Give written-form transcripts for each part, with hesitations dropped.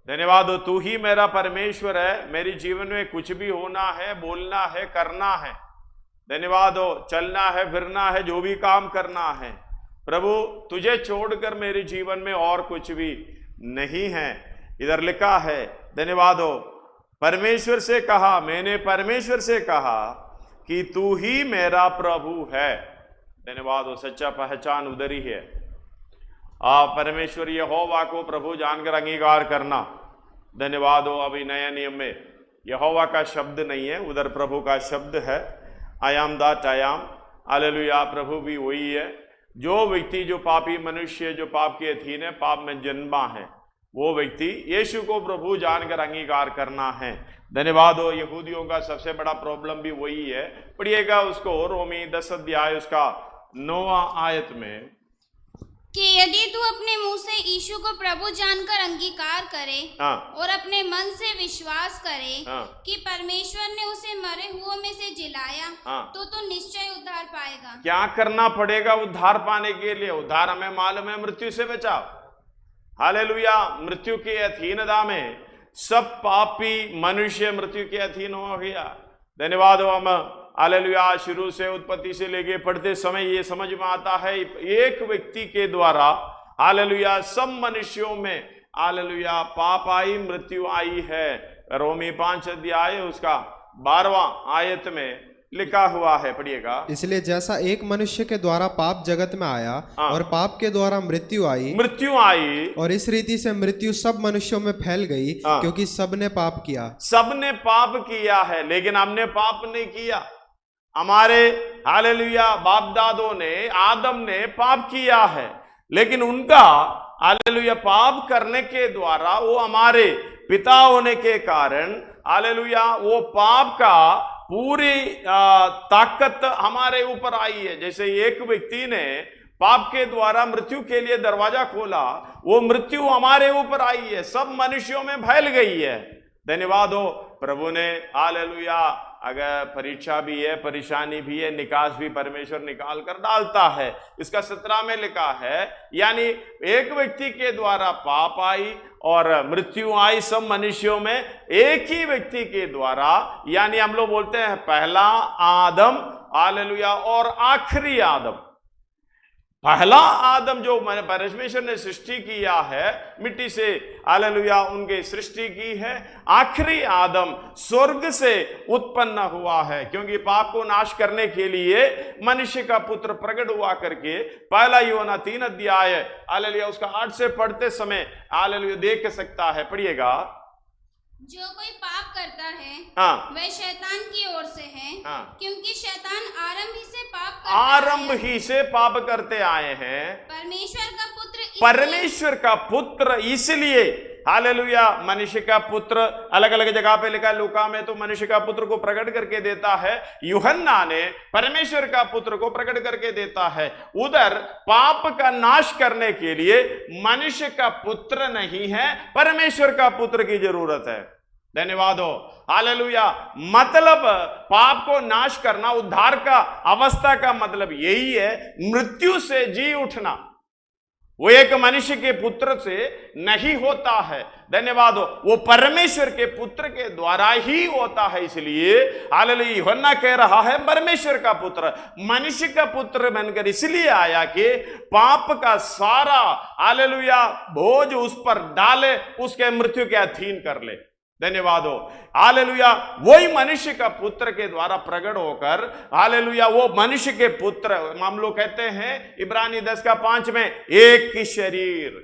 धन्यवाद हो, तू ही मेरा परमेश्वर है। मेरे जीवन में कुछ भी होना है, बोलना है, करना है, धन्यवाद हो, चलना है, फिरना है, जो भी काम करना है प्रभु, तुझे छोड़कर मेरे जीवन में और कुछ भी नहीं है। इधर लिखा है, धन्यवाद हो, परमेश्वर से कहा, मैंने परमेश्वर से कहा कि तू ही मेरा प्रभु है। धन्यवाद हो, सच्चा पहचान उधर ही है। परमेश्वर यहोवा को प्रभु जानकर अंगीकार करना। धन्यवाद हो, अभी नया नियम में यहोवा का शब्द नहीं है, उधर प्रभु का शब्द है, I am that I am. Hallelujah, प्रभु भी वही है। जो व्यक्ति, जो पापी मनुष्य, जो पाप के अधीन है, पाप में जन्मा है, वो व्यक्ति यीशु को प्रभु जानकर अंगीकार करना है। धन्यवाद हो, यहूदियों का सबसे बड़ा प्रॉब्लम भी वही है। पढ़िएगा उसको, रोमी 10 अध्याय उसका 9वां आयत में, कि यदि तू अपने मुंह से यीशु को प्रभु जानकर अंगीकार करे और अपने मन से विश्वास करे कि परमेश्वर ने उसे मरे हुओं में से जिलाया, तो तू निश्चय उद्धार पाएगा। क्या करना पड़ेगा उद्धार पाने के लिए? उद्धार हमें मालूम है, मृत्यु से बचाव। हालेलुया, मृत्यु की अधीनता में सब पापी मनुष्य मृत्यु के अधीन हो गया। धन्यवाद हो, हम हालेलुया शुरू से उत्पत्ति से लेके पढ़ते समय ये समझ में आता है, एक व्यक्ति के द्वारा हालेलुया सब मनुष्यों में हालेलुया पाप आई, मृत्यु आई है। रोमी 5 अध्याय उसका 12वां आयत में लिखा हुआ है, पढ़िएगा। इसलिए जैसा एक मनुष्य के द्वारा पाप जगत में आया और पाप के द्वारा मृत्यु आई और इस रीति से मृत्यु सब मनुष्यों में फैल गई, क्योंकि सबने पाप किया। सबने पाप किया है, लेकिन हमने पाप नहीं किया। हमारे हालेलुया बाप दादों ने, आदम ने पाप किया है, लेकिन उनका हालेलुया पाप करने के द्वारा वो हमारे पिता होने के कारण हालेलुया वो पाप का पूरी ताकत हमारे ऊपर आई है। जैसे एक व्यक्ति ने पाप के द्वारा मृत्यु के लिए दरवाजा खोला, वो मृत्यु हमारे ऊपर आई है, सब मनुष्यों में फैल गई है। धन्यवाद हो, प्रभु ने हालेलुया, अगर परीक्षा भी है, परेशानी भी है, निकास भी परमेश्वर निकाल कर डालता है। इसका 17 में लिखा है, यानी एक व्यक्ति के द्वारा पाप आई और मृत्यु आई सब मनुष्यों में, एक ही व्यक्ति के द्वारा, यानी हम लोग बोलते हैं पहला आदम हालेलुया और आखिरी आदम। पहला आदम जो मैंने परमेश्वर ने सृष्टि किया है मिट्टी से हालेलुया उनके सृष्टि की है, आखिरी आदम स्वर्ग से उत्पन्न हुआ है, क्योंकि पाप को नाश करने के लिए मनुष्य का पुत्र प्रकट हुआ करके पहला यूहन्ना 3 अध्याय हालेलुया उसका 8 से पढ़ते समय हालेलुया देख सकता है, पढ़िएगा। जो कोई पाप करता है वह शैतान की ओर से है, क्योंकि शैतान आरंभ ही से पाप करते आए हैं। परमेश्वर का पुत्र इसलिए हालेलुया मनुष्य का पुत्र, अलग अलग जगह पे लिखा है, लूका में तो मनुष्य का पुत्र को प्रकट करके देता है, यूहन्ना ने परमेश्वर का पुत्र को प्रकट करके देता है। उधर पाप का नाश करने के लिए मनुष्य का पुत्र नहीं है, परमेश्वर का पुत्र की जरूरत है। धन्यवाद हो, हालेलुया। मतलब पाप को नाश करना, उद्धार का अवस्था का मतलब यही है, मृत्यु से जी उठना। वो एक मनुष्य के पुत्र से नहीं होता है, धन्यवाद हो, वो परमेश्वर के पुत्र के द्वारा ही होता है। इसलिए हालेलुया यूहन्ना कह रहा है परमेश्वर का पुत्र मनुष्य का पुत्र बनकर इसलिए आया कि पाप का सारा हालेलुया बोझ उस पर डाले, उसके मृत्यु के अधीन कर ले। धन्यवाद हो, हालेलुया। वही मनुष्य का पुत्र के द्वारा प्रकट होकर हालेलुया वो मनुष्य के पुत्र, हम लोग कहते हैं इब्रानी 10:5 में एक ही शरीर,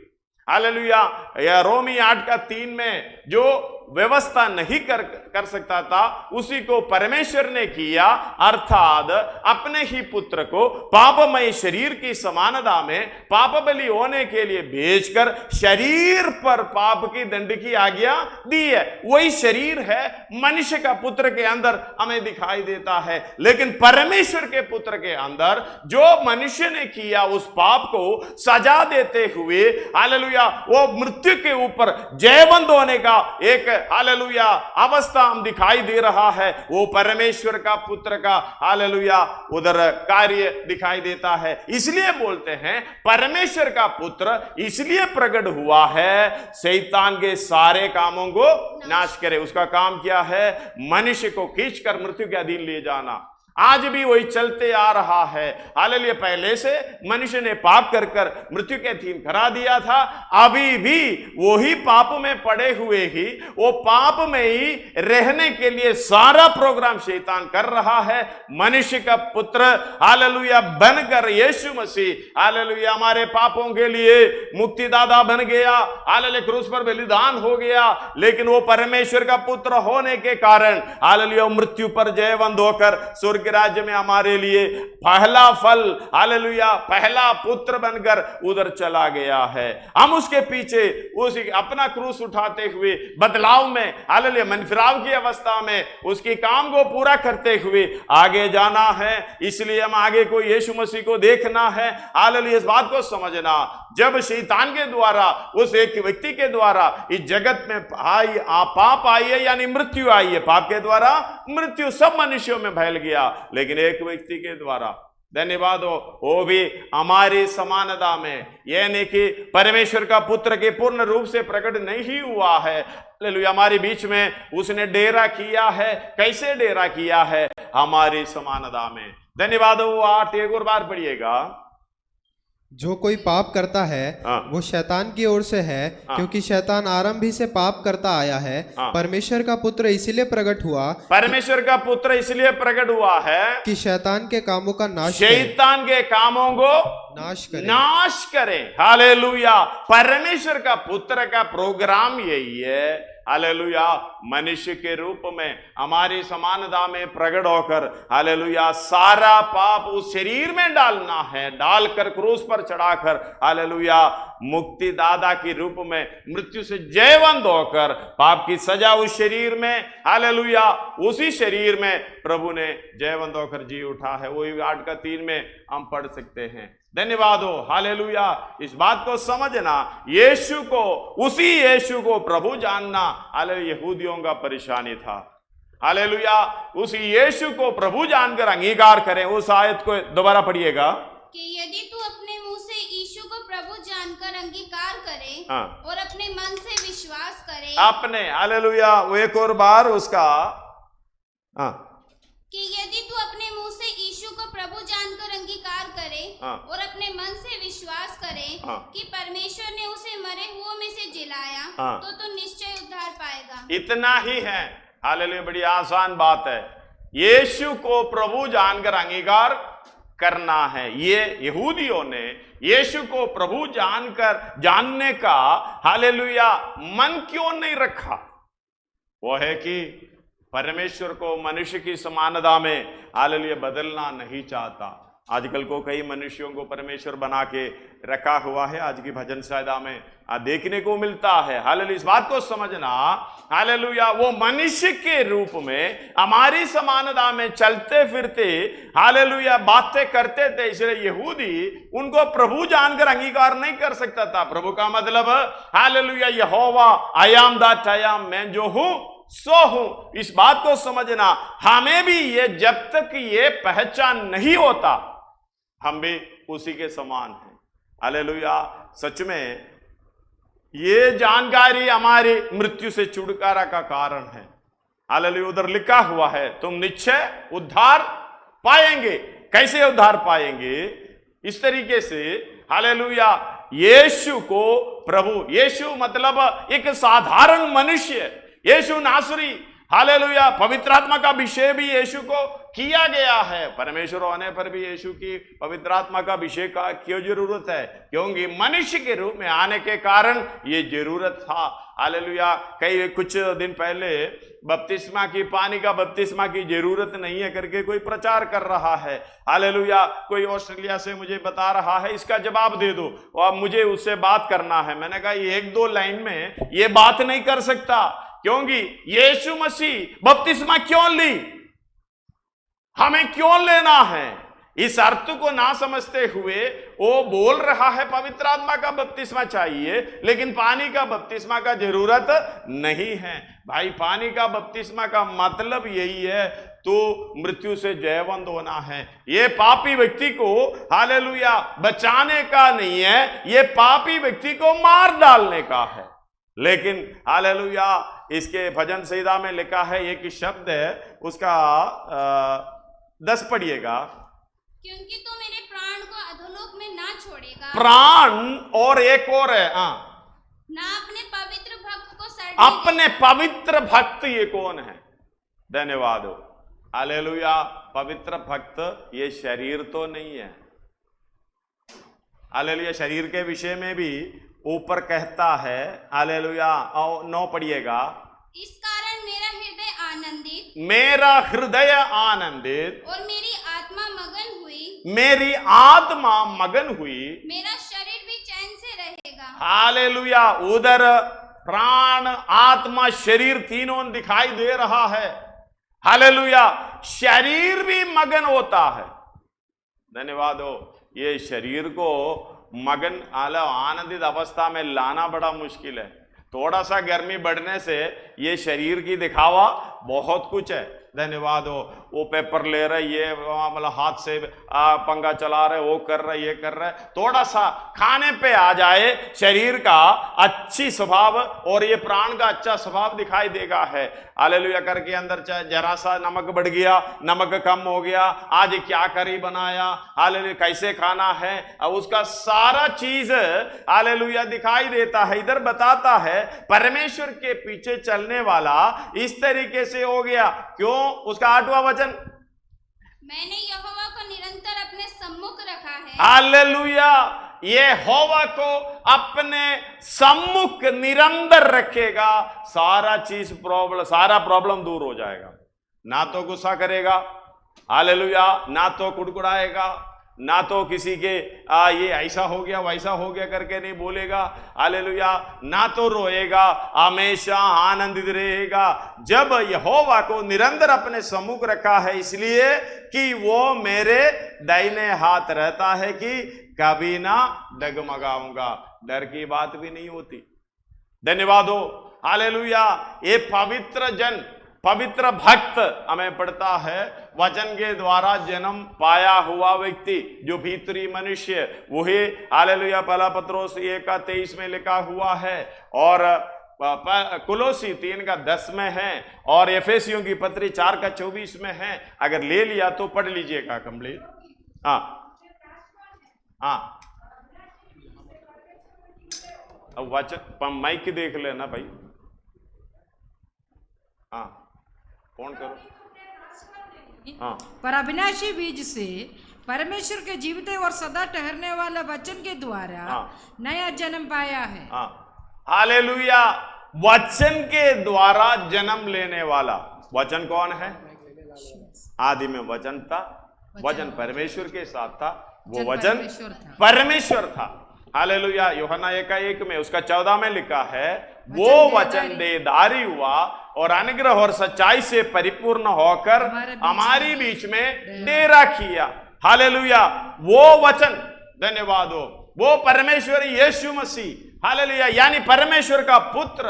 हालेलुया। या रोमी 8:3 में जो व्यवस्था नहीं कर सकता था उसी को परमेश्वर ने किया, अर्थात अपने ही पुत्र को पापमय शरीर की समानता में पाप बलि होने के लिए भेजकर शरीर पर पाप की दंड की आज्ञा दी है। वही शरीर है मनुष्य का पुत्र के अंदर हमें दिखाई देता है, लेकिन परमेश्वर के पुत्र के अंदर जो मनुष्य ने किया उस पाप को सजा देते हुए हालेलुया वो मृत्यु के ऊपर जयवंत होने का एक हालेलुया अवस्था हम दिखाई दे रहा है, वो परमेश्वर का पुत्र का हालेलुया उधर कार्य दिखाई देता है। इसलिए बोलते हैं परमेश्वर का पुत्र इसलिए प्रकट हुआ है शैतान के सारे कामों को नाश करे। उसका काम क्या है? मनुष्य को खींचकर मृत्यु के अधीन ले जाना। आज भी वही चलते आ रहा है। हालेलुया पहले से मनुष्य ने पाप कर कर मृत्यु के अधीन करा दिया था, अभी भी वही पाप में पड़े हुए ही वो पाप में ही रहने के लिए सारा प्रोग्राम शैतान कर रहा है। मनुष्य का पुत्र हालेलुया बनकर यीशु मसीह हालेलुया हमारे पापों के लिए मुक्तिदाता बन गया, हालेलुया क्रूस पर बलिदान हो गया। लेकिन वो परमेश्वर का पुत्र होने के कारण हालेलुया मृत्यु पर जयवंत होकर स्वर्ग के राज्य में हमारे लिए पहला फल हालेलुया पहला पुत्र बनकर उधर चला गया है। हम उसके पीछे उसी अपना क्रूस उठाते हुए बदलाव में हालेलुया मनफिराव की अवस्था में उसके काम को पूरा करते हुए आगे जाना है। इसलिए हम आगे को यीशु मसीह को देखना है। हालेलुया इस बात को समझना, जब शैतान के द्वारा उस एक व्यक्ति के द्वारा इस जगत में पाप आई है यानी मृत्यु आई है, पाप के द्वारा मृत्यु सब मनुष्यों में फैल गया, लेकिन एक व्यक्ति के द्वारा धन्यवाद हो वो भी हमारी समानता में यानी कि परमेश्वर का पुत्र के पूर्ण रूप से प्रकट नहीं हुआ है। हालेलुया हमारे बीच में उसने डेरा किया है। कैसे डेरा किया है? हमारी समानता में। धन्यवाद हो। 8 एक और बार पढ़िएगा। जो कोई पाप करता है वो शैतान की ओर से है, क्योंकि शैतान आरंभ ही से पाप करता आया है। परमेश्वर का पुत्र इसलिए प्रकट हुआ, परमेश्वर का पुत्र इसलिए प्रकट हुआ है कि शैतान के कामों का नाश शैतान के कामों को नाश करे। हालेलुया परमेश्वर का पुत्र का प्रोग्राम यही है। हालेलुया मनुष्य के रूप में हमारी समानता में प्रकट होकर हालेलुया सारा पाप उस शरीर में डालना है, डालकर क्रूस पर चढ़ाकर हालेलुया मुक्तिदाता के रूप में मृत्यु से जयवंत होकर पाप की सजा उस शरीर में हालेलुया उसी शरीर में प्रभु ने जयवंत होकर जी उठा है। वही 8:3 में हम पढ़ सकते हैं। धन्यवाद हो। हालेलुया इस बात को समझना, यीशु को उसी यीशु को प्रभु जानना हालेलुया यहूदियों का परेशानी था। हालेलुया उसी यीशु को प्रभु जानकर अंगीकार करें। उस आयत को दोबारा पढ़िएगा कि यदि तू अपने मुंह से यीशु को प्रभु जानकर अंगीकार करे और अपने मन से विश्वास करे अपने हालेलुया वो एक और बार उसका कि यदि तू अपने मुंह से यीशु को प्रभु जानकर अंगीकार करे और अपने मन से विश्वास करे कि परमेश्वर ने उसे मरे हुओं में से जिलाया तो तू निश्चय उद्धार पाएगा। इतना ही है। हालेलुया बड़ी आसान बात है। यीशु को प्रभु जानकर अंगीकार करना है। ये यहूदियों ने यीशु को प्रभु जानने का हालेलुया मन क्यों नहीं रखा? वो है कि परमेश्वर को मनुष्य की समानता में हालेलुया बदलना नहीं चाहता। आजकल को कई मनुष्यों को परमेश्वर बना के रखा हुआ है। आज की भजन सहिता में देखने को मिलता है। हालेलुया इस बात को समझना, हालेलुया वो मनुष्य के रूप में हमारी समानता में चलते फिरते हालेलुया बातें करते थे। इसलिए यहूदी उनको प्रभु जानकर अंगीकार नहीं कर सकता था। प्रभु का मतलब hallelujah Jehovah I am that I M, मैं जो हूं सो हूं। इस बात को समझना, हमें भी ये जब तक ये पहचान नहीं होता हम भी उसी के समान हैं। हालेलुया सच में ये जानकारी हमारी मृत्यु से छुटकारा का कारण है। हालेलुया उधर लिखा हुआ है तुम निश्चय उद्धार पाएंगे। कैसे उद्धार पाएंगे? इस तरीके से हालेलुया यीशु को प्रभु, यीशु मतलब एक साधारण मनुष्य, यीशु नासरी हालेलुया पवित्र आत्मा का विषय भी यीशु को किया गया है। परमेश्वर होने पर भी यीशु की पवित्र आत्मा का विषय का क्यों जरूरत है? क्योंकि मनुष्य के रूप में आने के कारण ये जरूरत था। हालेलुया कुछ दिन पहले बपतिस्मा की पानी का बपतिस्मा की जरूरत नहीं है करके कोई प्रचार कर रहा है। हालेलुया कोई ऑस्ट्रेलिया से मुझे बता रहा है इसका जवाब दे दो और मुझे उससे बात करना है। मैंने कहा 1-2 लाइन में ये बात नहीं कर सकता, क्योंकि यीशु मसीह बपतिस्मा क्यों ली, हमें क्यों लेना है? इस अर्थ को ना समझते हुए वो बोल रहा है पवित्र आत्मा का बपतिस्मा चाहिए, लेकिन पानी का बपतिस्मा का जरूरत नहीं है। भाई पानी का बपतिस्मा का मतलब यही है, तो मृत्यु से जयवंत होना है। ये पापी व्यक्ति को हालेलुया बचाने का नहीं है, ये पापी व्यक्ति को मार डालने का है। लेकिन हालेलुया इसके भजन संहिता में लिखा है, एक शब्द है उसका 10 पढ़िएगा। क्योंकि तू मेरे प्राण को अधोलोक में ना छोड़ेगा। प्राण और एक और है ना अपने पवित्र भक्त को सड़ने अपने पवित्र भक्त, ये कौन है? धन्यवाद हो हालेलुया। पवित्र भक्त ये शरीर तो नहीं है। हालेलुया शरीर के विषय में भी ऊपर कहता है हालेलुया। 9 पढ़िएगा। इस कारण मेरा हृदय आनंदित, मेरा हृदय आनंदित और मेरी आत्मा मगन हुई, मेरी आत्मा मगन हुई, मेरा शरीर भी चैन से रहेगा। हालेलुया। उधर प्राण आत्मा शरीर तीनों दिखाई दे रहा है। हालेलुया शरीर भी मगन होता है। धन्यवाद हो। ये शरीर को मगन आनंदित अवस्था में लाना बड़ा मुश्किल है। थोड़ा सा गर्मी बढ़ने से ये शरीर की दिखावा बहुत कुछ है। धन्यवाद हो। वो पेपर ले रहे, ये मतलब हाथ से पंखा चला रहे, वो कर रहे, ये कर रहे। थोड़ा सा खाने पे आ जाए शरीर का अच्छी स्वभाव और ये प्राण का अच्छा स्वभाव दिखाई देगा है। हालेलुया करके अंदर चाहे जरा सा नमक बढ़ गया, नमक कम हो गया, आज क्या करी बनाया, हालेलुया कैसे खाना है, अब उसका सारा चीज हालेलुया दिखाई देता है। इधर बताता है परमेश्वर के पीछे चलने वाला इस तरीके से हो गया। क्यों? उसका 8वां वचन, मैंने यहोवा को निरंतर अपने सम्मुख रखा है। हालेलुया यहोवा को अपने सम्मुख निरंतर रखेगा, सारा प्रॉब्लम दूर हो जाएगा। ना तो गुस्सा करेगा, हालेलुया, ना तो कुड़कुड़ाएगा, ना तो किसी के ये ऐसा हो गया वैसा हो गया करके नहीं बोलेगा। हालेलुया ना तो रोएगा, हमेशा आनंदित रहेगा। जब यहोवा को निरंतर अपने सम्मुख रखा है, इसलिए कि वो मेरे दाहिने हाथ रहता है कि कभी ना डगमगाऊंगा, डर की बात भी नहीं होती। धन्यवाद हो। हालेलुया ये पवित्र भक्त हमें पढ़ता है, वचन के द्वारा जन्म पाया हुआ व्यक्ति, जो भीतरी मनुष्य, वही हालेलुया पहला पत्रोस 1:23 में लिखा हुआ है, और कुलोसी 3:10 में है, और एफेसियों की पत्री 4:24 में है। अगर ले लिया तो पढ़ लीजिएगा कंप्लीट। अब वचन माइक देख लेना भाई। कौन करो? पर अविनाशी बीज से परमेश्वर के जीवित और सदा ठहरने वाला वचन के द्वारा नया जन्म पाया है। हालेलुया वचन के द्वारा जन्म लेने वाला। वचन कौन है? आदि में वचन था, वचन परमेश्वर के साथ था, वो वचन परमेश्वर था। हालेलुया यूहन्ना 1:1 में उसका 14 में लिखा है, वो वचन देहधारी हुआ और अनुग्रह और सच्चाई से परिपूर्ण होकर हमारी बीच में डेरा किया। हालेलुया वो वचन, धन्यवाद हो, वो परमेश्वर यीशु मसीह, हालेलुया यानी परमेश्वर का पुत्र,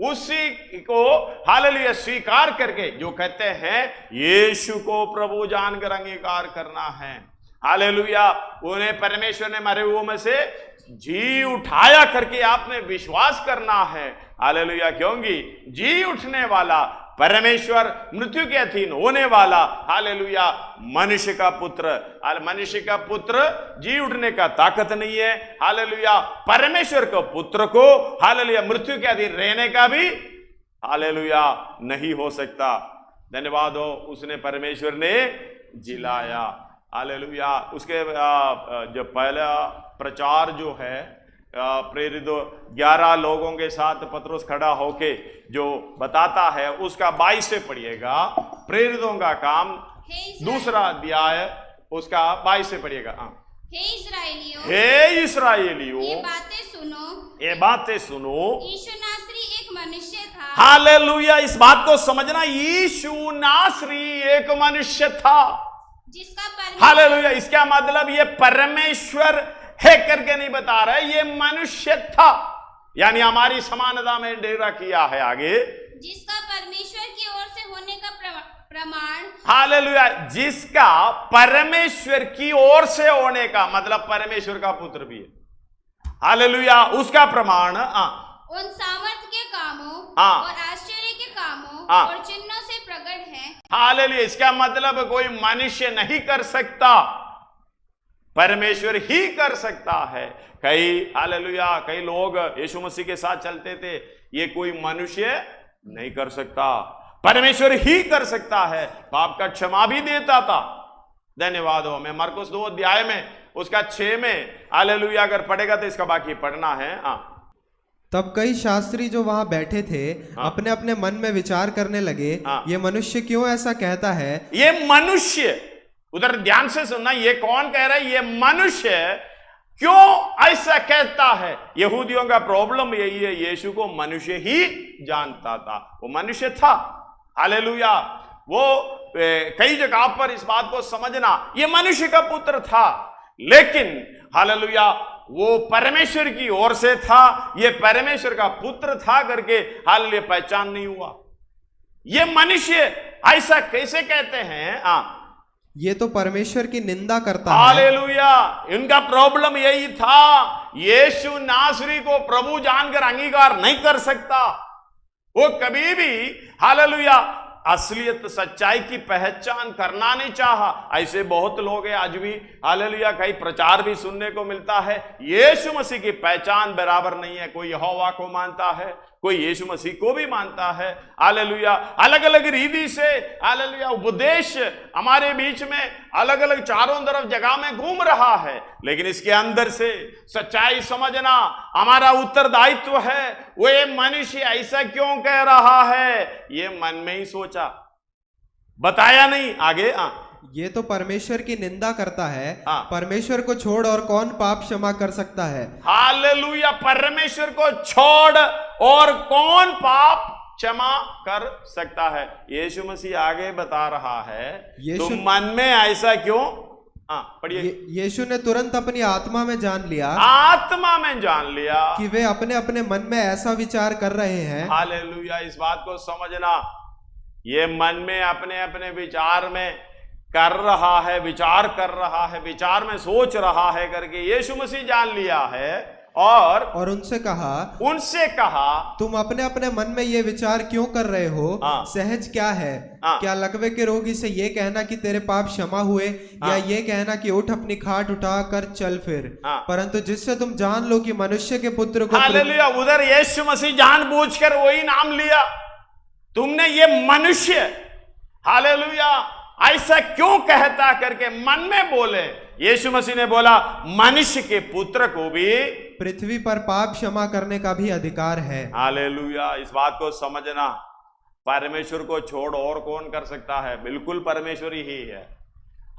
उसी को हालेलुया स्वीकार करके जो कहते हैं यीशु को प्रभु जानकर अंगीकार करना है। हालेलुया उन्हें परमेश्वर ने मरे हुओं में से जी उठाया करके आपने विश्वास करना है। हालेलुया क्योंकि जी उठने वाला परमेश्वर, मृत्यु के अधीन होने वाला हालेलुया मनुष्य का पुत्र जी उठने का ताकत नहीं है। हालेलुया परमेश्वर के पुत्र को हालेलुया मृत्यु के अधीन रहने का भी हालेलुया नहीं हो सकता। धन्यवाद हो, उसने परमेश्वर ने जिलाया। हालेलुया उसके जो पहला प्रचार जो है प्रेरित 11 लोगों के साथ पतरस खड़ा होके जो बताता है, उसका 22 से पढ़िएगा। प्रेरितों का काम 2 अध्याय उसका 22 से पढ़िएगा। हे इस्राएलियों ये बातें सुनो, यीशु नासरी एक मनुष्य था। हालेलुया इस बात को समझना, यीशु नासरी एक मनुष्य था। जिसका हालेलुया। इसका मतलब ये परमेश्वर है करके नहीं बता रहा है, ये मनुष्य था, यानी हमारी समानता में डेरा किया है। आगे, जिसका परमेश्वर की ओर से होने का प्रमाण, हालेलुया, जिसका परमेश्वर की ओर से होने का मतलब परमेश्वर का पुत्र भी है। हालेलुया, उसका प्रमाण उन सामर्थ्य के कामों और आश्चर्य के कामों और चिन्हों से प्रकट है। हालेलुया, इसका मतलब कोई मनुष्य नहीं कर सकता, परमेश्वर ही कर सकता है। हालेलुया, कई लोग यीशु मसीह के साथ चलते थे, ये कोई मनुष्य नहीं कर सकता, परमेश्वर ही कर सकता है। पाप का क्षमा भी देता था। धन्यवाद हो। मैं मरकुस 2 अध्याय में उसका 6 में हालेलुया अगर पढ़ेगा तो इसका बाकी पढ़ना है। तब कई शास्त्री जो वहां बैठे थे अपने अपने मन में विचार करने लगे, ये मनुष्य क्यों ऐसा कहता है। ये मनुष्य, उधर ध्यान से सुनना, ये कौन कह रहा है, ये मनुष्य क्यों ऐसा कहता है। यहूदियों का प्रॉब्लम यही है, यीशु को मनुष्य ही जानता था, वो मनुष्य था। हालेलुया, वो कई जगह पर इस बात को समझना, ये मनुष्य का पुत्र था, लेकिन हालेलुया वो परमेश्वर की ओर से था, ये परमेश्वर का पुत्र था करके हालेलुया पहचान नहीं हुआ। ये मनुष्य ऐसा कैसे कहते हैं, ये तो परमेश्वर की निंदा करता है। हालेलुया, इनका प्रॉब्लम यही था, यीशु नासरी को प्रभु जानकर अंगीकार नहीं कर सकता। वो कभी भी हालेलुया असलियत सच्चाई की पहचान करना नहीं चाहा। ऐसे बहुत लोग हैं आज भी, हालेलुया, कई प्रचार भी सुनने को मिलता है, यीशु मसीह की पहचान बराबर नहीं है। कोई यहोवा को मानता है, कोई यीशु मसीह को भी मानता है। हालेलुया, अलग अलग रीति से हालेलुया उपदेश हमारे बीच में अलग अलग चारों तरफ जगह में घूम रहा है, लेकिन इसके अंदर से सच्चाई समझना हमारा उत्तरदायित्व है। वो ये मनुष्य ऐसा क्यों कह रहा है, ये मन में ही सोचा, बताया नहीं। आगे, ये तो परमेश्वर की निंदा करता है, परमेश्वर को छोड़ और कौन पाप क्षमा कर सकता है। हालेलुया, परमेश्वर को छोड़ और कौन पाप क्षमा कर सकता है। यीशु मसीह आगे बता रहा है, तुम मन में ऐसा क्यों, पढ़िए। यीशु ने तुरंत अपनी आत्मा में जान लिया, आत्मा में जान लिया कि वे अपने अपने मन में ऐसा विचार कर रहे हैं। हालेलुया, इस बात को समझना, ये मन में अपने अपने विचार में कर रहा है, विचार कर रहा है, विचार में सोच रहा है करके यीशु मसीह जान लिया है। और उनसे कहा तुम अपने अपने मन में ये विचार क्यों कर रहे हो, सहज क्या है, क्या लकवे के रोगी से ये कहना कि तेरे पाप क्षमा हुए, या ये कहना कि उठ अपनी खाट उठा कर चल फिर, परंतु जिससे तुम जान लो कि मनुष्य के पुत्र को। हालेलुया, उधर यीशु मसीह जानबूझकर वही नाम लिया, तुमने ये मनुष्य हालेलुया ऐसा क्यों कहता करके मन में बोले। यीशु मसीह ने बोला मनुष्य के पुत्र को भी पृथ्वी पर पाप क्षमा करने का भी अधिकार है। हालेलुया, इस बात को समझना, परमेश्वर को छोड़ और कौन कर सकता है, बिल्कुल परमेश्वर ही है।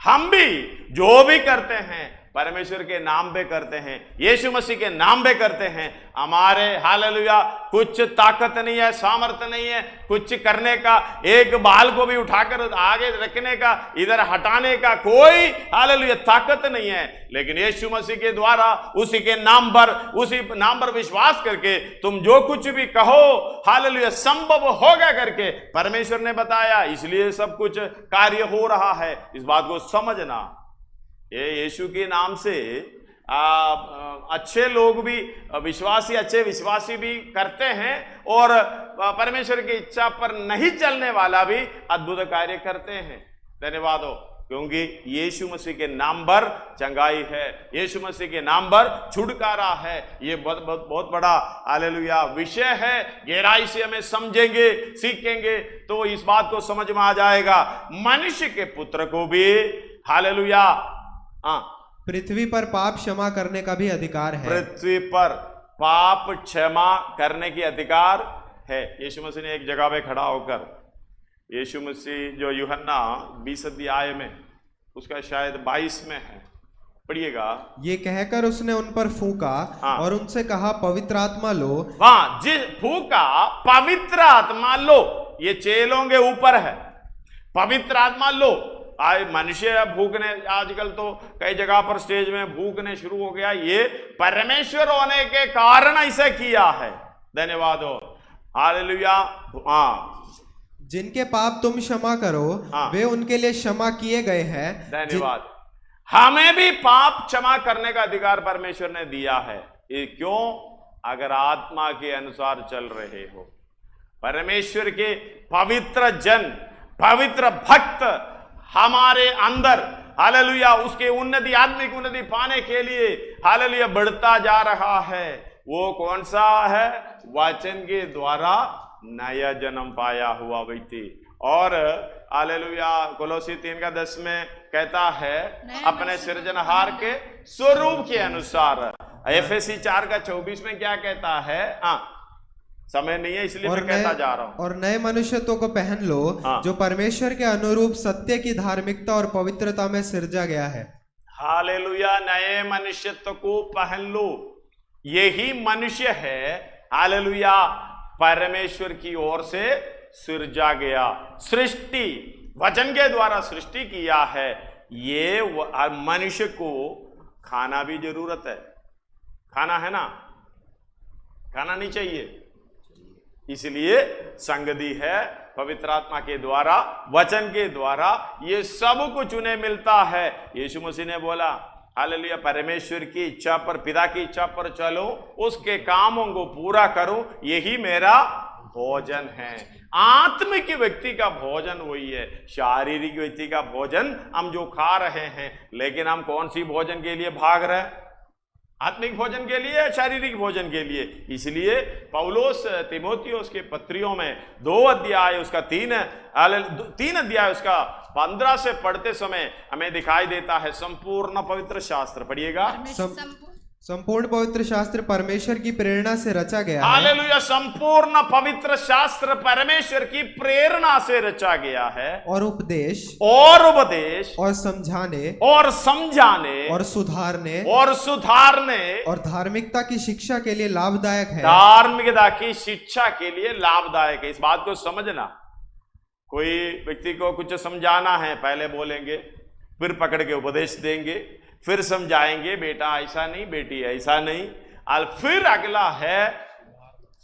हम भी जो भी करते हैं परमेश्वर के नाम पे करते हैं, यीशु मसीह के नाम पे करते हैं। हमारे हालेलुया कुछ ताकत नहीं है, सामर्थ्य नहीं है कुछ करने का, एक बाल को भी उठाकर आगे रखने का, इधर हटाने का कोई हालेलुया ताकत नहीं है, लेकिन यीशु मसीह के द्वारा उसी के नाम पर विश्वास करके तुम जो कुछ भी कहो हालेलुया संभव होगा करके परमेश्वर ने बताया, इसलिए सब कुछ कार्य हो रहा है। इस बात को समझना, ये यीशु के नाम से अच्छे लोग भी अच्छे विश्वासी भी करते हैं, और परमेश्वर की इच्छा पर नहीं चलने वाला भी अद्भुत कार्य करते हैं। धन्यवाद हो, क्योंकि यीशु मसीह के नाम पर चंगाई है, यीशु मसीह के नाम पर छुटकारा है। ये बहुत बड़ा हालेलुया विषय है। गहराई से हमें समझेंगे, सीखेंगे तो इस बात को समझ में आ जाएगा। मनुष्य के पुत्र को भी हालेलुया पृथ्वी पर पाप क्षमा करने का भी अधिकार है। पृथ्वी पर पाप क्षमा करने की अधिकार है। यीशु मसीह ने एक जगह पे खड़ा होकर, यीशु मसीह जो यूहन्ना 20 अध्याय में उसका शायद 22 में है, पढ़िएगा। ये कहकर उसने उन पर फूंका और उनसे कहा पवित्र आत्मा लो। फूंका, पवित्र आत्मा लो, ये चेलों के ऊपर है। पवित्र आत्मा लो, आज मनुष्य भूखने, आजकल तो कई जगह पर स्टेज में भूखने शुरू हो गया, ये परमेश्वर होने के कारण ऐसा किया है। धन्यवाद हो, हालेलुया। हाँ, जिनके पाप तुम क्षमा करो वे उनके लिए क्षमा किए गए हैं। धन्यवाद। हमें भी पाप क्षमा करने का अधिकार परमेश्वर ने दिया है। ये क्यों? अगर आत्मा के अनुसार चल रहे हो। परमेश्वर के पवित्र जन, पवित्र भक्त हमारे अंदर, हालेलुया, उसके उन्नति, आत्मिक उन्नति पाने के लिए हालेलुया बढ़ता जा रहा है। वो कौन सा है? वचन के द्वारा नया जन्म पाया हुआ व्यक्ति। और हालेलुया, कोलोसी 3:10 में कहता है अपने सृजनहार के स्वरूप के अनुसार। एफएससी 4:24 में क्या कहता है? समय नहीं है इसलिए मैं कहता जा रहा हूं। और नए मनुष्यत्व को पहन लो जो परमेश्वर के अनुरूप सत्य की धार्मिकता और पवित्रता में सृजा गया है। हालेलुया, नए मनुष्यत्व को पहन लो। यही मनुष्य है, हालेलुया, परमेश्वर की ओर से सृजा गया, सृष्टि वचन के द्वारा सृष्टि किया है। ये मनुष्य को खाना भी जरूरत है। खाना है ना? खाना नहीं चाहिए, इसलिए संगति है पवित्र आत्मा के द्वारा, वचन के द्वारा ये सब कुछ उन्हें मिलता है। यीशु मसीह ने बोला, हालेलुया, परमेश्वर की इच्छा पर, पिता की इच्छा पर चलो, उसके कामों को पूरा करो, यही मेरा भोजन है। आत्मिक व्यक्ति का भोजन वही है। शारीरिक व्यक्ति का भोजन हम जो खा रहे हैं, लेकिन हम कौन सी भोजन के लिए भाग रहे हैं? आत्मिक भोजन के लिए, शारीरिक भोजन के लिए। इसलिए पौलुस तीमुथियुस के पत्रियों में 2 अध्याय उसका 3 अध्याय उसका 15 से पढ़ते समय हमें दिखाई देता है संपूर्ण पवित्र शास्त्र। पढ़िएगा। संपूर्ण पवित्र शास्त्र परमेश्वर की प्रेरणा से रचा गया है। हालेलुया, संपूर्ण पवित्र शास्त्र परमेश्वर की प्रेरणा से रचा गया है। और उपदेश और समझाने और सुधारने और धार्मिकता की शिक्षा के लिए लाभदायक है। धार्मिकता की शिक्षा के लिए लाभदायक है। इस बात को समझना। कोई व्यक्ति को कुछ समझाना है, पहले बोलेंगे, फिर पकड़ के उपदेश देंगे, फिर समझाएंगे, बेटा ऐसा नहीं, बेटी ऐसा नहीं, और फिर अगला है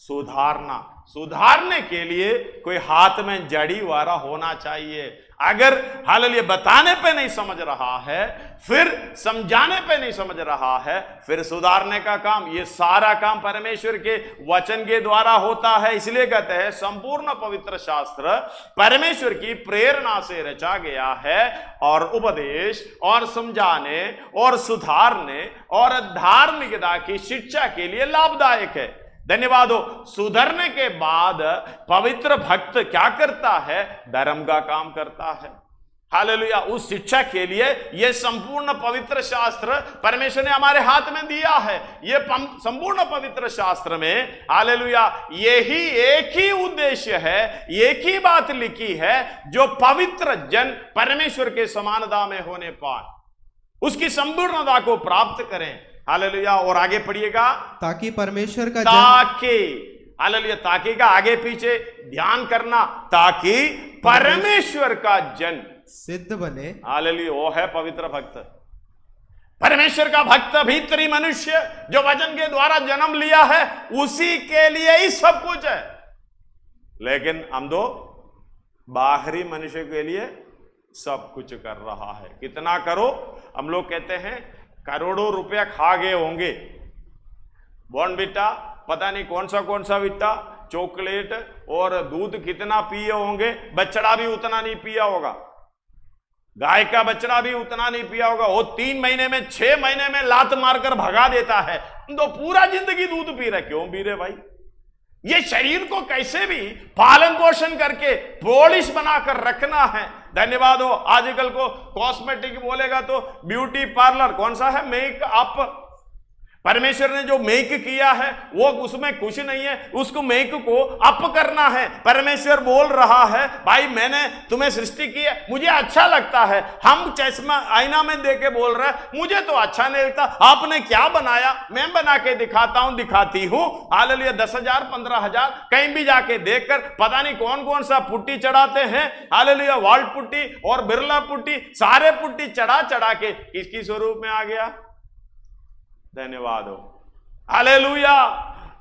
सुधारना। सुधारने के लिए कोई हाथ में जड़ी वाला होना चाहिए। अगर हालेलुया बताने पे नहीं समझ रहा है, फिर समझाने पे नहीं समझ रहा है, फिर सुधारने का काम, ये सारा काम परमेश्वर के वचन के द्वारा होता है। इसलिए कहते हैं संपूर्ण पवित्र शास्त्र परमेश्वर की प्रेरणा से रचा गया है और उपदेश और समझाने और सुधारने और धार्मिकता की शिक्षा के लिए लाभदायक है। धन्यवाद हो। सुधरने के बाद पवित्र भक्त क्या करता है? धर्म का काम करता है। हालेलुया, उस शिक्षा के लिए यह संपूर्ण पवित्र शास्त्र परमेश्वर ने हमारे हाथ में दिया है। यह संपूर्ण पवित्र शास्त्र में हालेलुया यही एक ही उद्देश्य है, एक ही बात लिखी है, जो पवित्र जन परमेश्वर के समानता में होने पाए, उसकी संपूर्णता को प्राप्त करें। हालेलुया। और आगे पढ़िएगा, ताकि परमेश्वर का हालेलुया, ताकि का आगे पीछे ध्यान करना, ताकि परमेश्वर का जन सिद्ध बने। हालेलुया, वो है पवित्र भक्त, परमेश्वर का भक्त, भीतरी मनुष्य जो वचन के द्वारा जन्म लिया है, उसी के लिए ही सब कुछ है। लेकिन हम तो बाहरी मनुष्य के लिए सब कुछ कर रहा है। कितना करो? हम लोग कहते हैं करोड़ों रुपया खा गए होंगे, बॉर्नविटा, पता नहीं कौन सा विटा, चॉकलेट और दूध कितना पिए होंगे, बछड़ा भी उतना नहीं पिया होगा, गाय का बछड़ा भी उतना नहीं पिया होगा। वो 3 महीने में 6 महीने में लात मारकर भगा देता है, तो पूरा जिंदगी दूध पी रहे। क्यों पी रहे भाई? ये शरीर को कैसे भी पालन पोषण करके पॉलिश बनाकर रखना है। धन्यवाद हो। आजकल को कॉस्मेटिक बोलेगा तो ब्यूटी पार्लर, कौन सा है? मेकअप, परमेश्वर ने जो मेक किया है वो उसमें कुछ नहीं है, उसको मेक को अप करना है। परमेश्वर बोल रहा है भाई मैंने तुम्हें सृष्टि की है, मुझे अच्छा लगता है। हम चश्मा आईना में देके बोल रहे हैं मुझे तो अच्छा नहीं लगता, आपने क्या बनाया, मैं बना के दिखाता हूं, दिखाती हूं। हालेलुया। 10,000 15,000 कहीं भी जाके देखकर पता नहीं कौन कौन सा पुट्टी चढ़ाते हैं। हालेलुया। वाल्ट पुट्टी और बिरला पुट्टी, सारे पुट्टी चढ़ा चढ़ा के किसकी स्वरूप में आ गया? धन्यवाद हो। हालेलुया।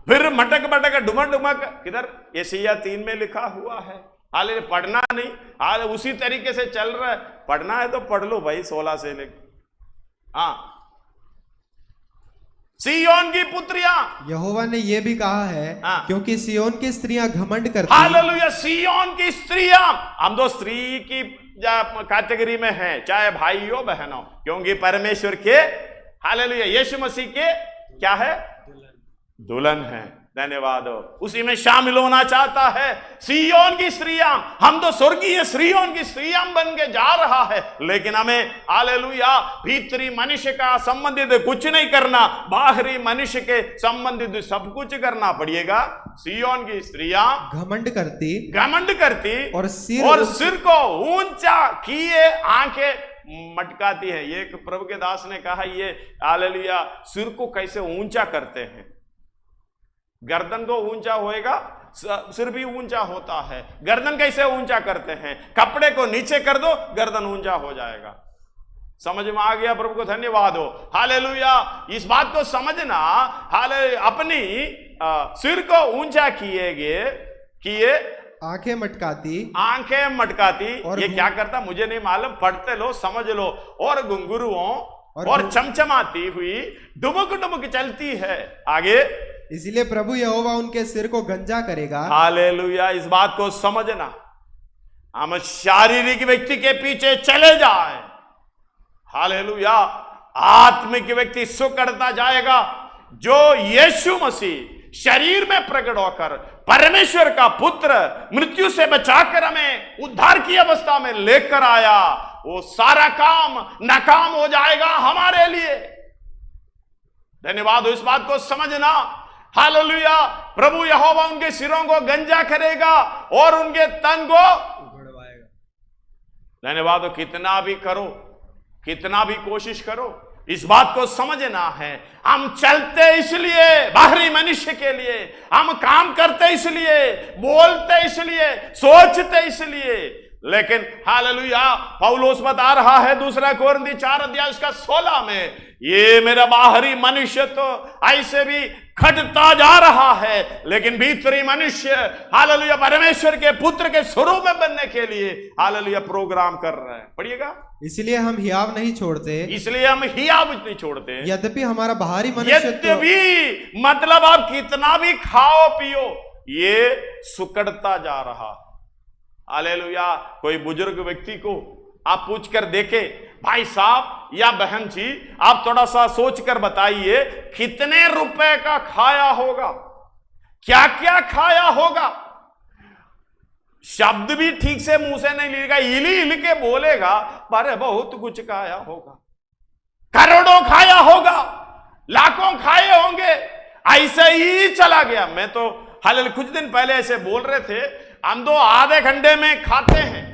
फिर मटक मटक डुमक डुमक, किधर? यशायाह 3 में लिखा हुआ है। हाले पढ़ना नहीं, हाले उसी तरीके से चल रहा है। पढ़ना है तो पढ़ लो भाई 16 से लेकर। हाँ, सिय्योन की पुत्रियां, यहोवा ने यह भी कहा है क्योंकि सिय्योन की स्त्रियां घमंड करती। हालेलुया। सिय्योन की स्त्रियां, हम तो स्त्री की कैटेगरी में हैं, चाहे भाई हो बहन हो, क्योंकि परमेश्वर के हालेलुया यीशु मसीह के क्या है? दुल्हन है। धन्यवाद हो। उसी में शामिल होना चाहता है। सिय्योन की स्त्रियां, हम तो स्वर्गीय सिय्योन की स्त्रियां बन के जा रहा है, लेकिन हमें हालेलुया भीतरी मनुष्य का संबंधित कुछ नहीं करना, बाहरी मनुष्य के संबंधित सब कुछ करना पड़ेगा। सिय्योन की स्त्रियां घमंड करती और सिर को ऊंचा किए आंखें मटकाती है। ये एक प्रभु के दास ने कहा ये हालेलुया सिर को कैसे ऊंचा करते हैं। गर्दन को ऊंचा होएगा, सिर भी ऊंचा होता है। गर्दन कैसे ऊंचा करते हैं? कपड़े को नीचे कर दो, गर्दन ऊंचा हो जाएगा। समझ में आ गया? प्रभु को धन्यवाद हो। हालेलुया। इस बात को समझना, हाले अपनी सिर को ऊंचा किए आंखें मटकाती और ये क्या करता मुझे नहीं मालूम, पढ़ते लो समझ लो। और घुंघरुओं और चमचमाती हुई डुबुक डुबुक चलती है आगे। इसलिए प्रभु यहोवा उनके सिर को गंजा करेगा। हालेलुया। इस बात को समझना, हम शारीरिक व्यक्ति के पीछे चले जाए, हालेलुया, आत्मिक व्यक्ति सुकड़ता जाएगा। जो यीशु मसीह शरीर में प्रकट होकर परमेश्वर का पुत्र मृत्यु से बचाकर हमें उद्धार की अवस्था में लेकर आया, वो सारा काम नाकाम हो जाएगा हमारे लिए। धन्यवाद हो। इस बात को समझना। हालेलुया। प्रभु यहोवा उनके सिरों को गंजा करेगा और उनके तन को उघड़वाएगा। धन्यवाद हो। कितना भी करो, कितना भी कोशिश करो, इस बात को समझना है। हम चलते इसलिए बाहरी मनुष्य के लिए, हम काम करते इसलिए, बोलते इसलिए, सोचते इसलिए, लेकिन हालेलुया पौलुस बता रहा है 2 कोरिन्थी 4 अध्याय उसका 16 में, ये मेरा बाहरी मनुष्य तो ऐसे भी घटता जा रहा है, लेकिन भीतरी मनुष्य हालेलुया परमेश्वर के पुत्र के स्वरूप में बनने के लिए हालेलुया प्रोग्राम कर रहे हैं। पढ़िएगा। इसलिए हम हियाव नहीं छोड़ते, यद्यपि हमारा बाहरी मनुष्य मतलब आप कितना भी खाओ पियो, ये सुकड़ता जा रहा। हालेलुया। कोई बुजुर्ग व्यक्ति को आप पूछ कर देखे, भाई साहब या बहन जी आप थोड़ा सा सोच कर बताइए कितने रुपए का खाया होगा, क्या क्या खाया होगा। शब्द भी ठीक से मुंह से नहीं लेगा, इली इल के बोलेगा, पर बहुत कुछ खाया होगा, करोड़ों खाया होगा, लाखों खाए होंगे, ऐसे ही चला गया। मैं तो हालेलुया कुछ दिन पहले ऐसे बोल रहे थे, हम तो आधे घंटे में खाते हैं,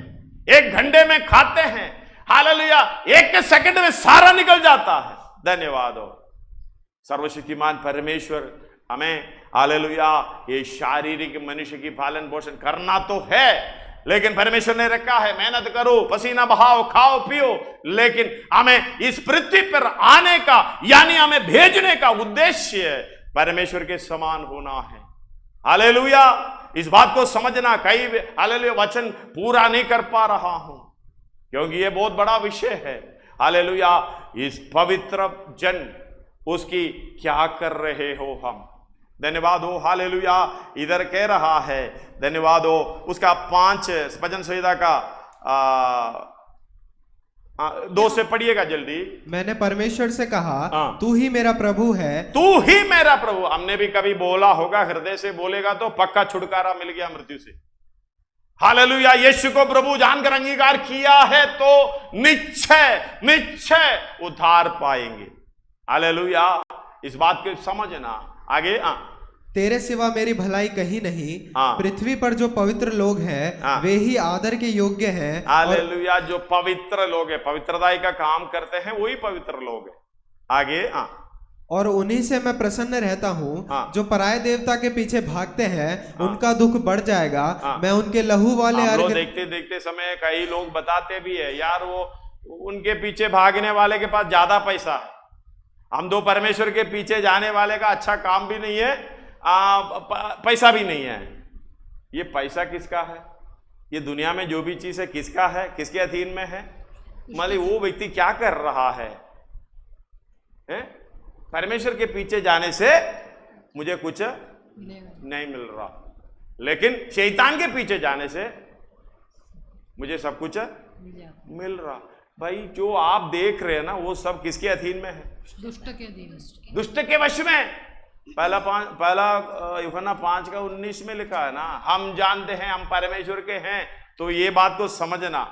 1 घंटे में खाते हैं, हालेलुया 1 सेकंड में सारा निकल जाता है। धन्यवाद हो। सर्वशक्तिमान परमेश्वर हमें हालेलुया ये शारीरिक मनुष्य की पालन पोषण करना तो है, लेकिन परमेश्वर ने रखा है मेहनत करो, पसीना बहाओ, खाओ पियो, लेकिन हमें इस पृथ्वी पर आने का यानी हमें भेजने का उद्देश्य परमेश्वर के समान होना है। हालेलुया। इस बात को समझना। कई हालेलुया वचन पूरा नहीं कर पा रहा हूं क्योंकि ये बहुत बड़ा विषय है। हालेलुया। इस पवित्र जन उसकी क्या कर रहे हो हम? धन्यवाद हो। हालेलुया। इधर कह रहा है, धन्यवाद हो, उसका 5 भजन संहिता का 2 से पढ़िएगा जल्दी। मैंने परमेश्वर से कहा, तू ही मेरा प्रभु है, तू ही मेरा प्रभु। हमने भी कभी बोला होगा, हृदय से बोलेगा तो पक्का छुटकारा मिल गया मृत्यु से। हालेलुया। यीशु को प्रभु जानकर अंगीकार किया है तो निश्चय उद्धार पाएंगे। हालेलुया। इस बात को समझना। आगे तेरे सिवा मेरी भलाई कहीं नहीं। हाँ। पृथ्वी पर जो पवित्र लोग हैं हाँ। वे ही आदर के योग्य हैं। हालेलुया। जो पवित्र लोग हैं, पवित्रताई का काम करते हैं, वही पवित्र लोग हैं। आगे और उन्हीं से मैं प्रसन्न रहता हूँ। हाँ। जो पराये देवता के पीछे भागते हैं उनका दुख बढ़ जाएगा। मैं उनके लहू वाले अर्घ देखते देखते समय कई लोग बताते भी है, यार वो उनके पीछे भागने वाले के पास ज्यादा पैसा है, हम तो परमेश्वर के पीछे जाने वाले का अच्छा काम भी नहीं है, पैसा भी नहीं है। ये पैसा किसका है? ये दुनिया में जो भी चीज है किसका है? किसके अधीन में है? मतलब वो व्यक्ति क्या कर रहा है? परमेश्वर के पीछे जाने से मुझे कुछ नहीं मिल रहा, लेकिन शैतान के पीछे जाने से मुझे सब कुछ मिल रहा। भाई जो आप देख रहे हैं ना, वो सब किसके अधीन में है? दुष्ट के अधीन, दुष्ट के वश में। पहला यूहन्ना 5:19 में लिखा है ना, हम जानते हैं हम परमेश्वर के हैं। तो ये बात को समझना।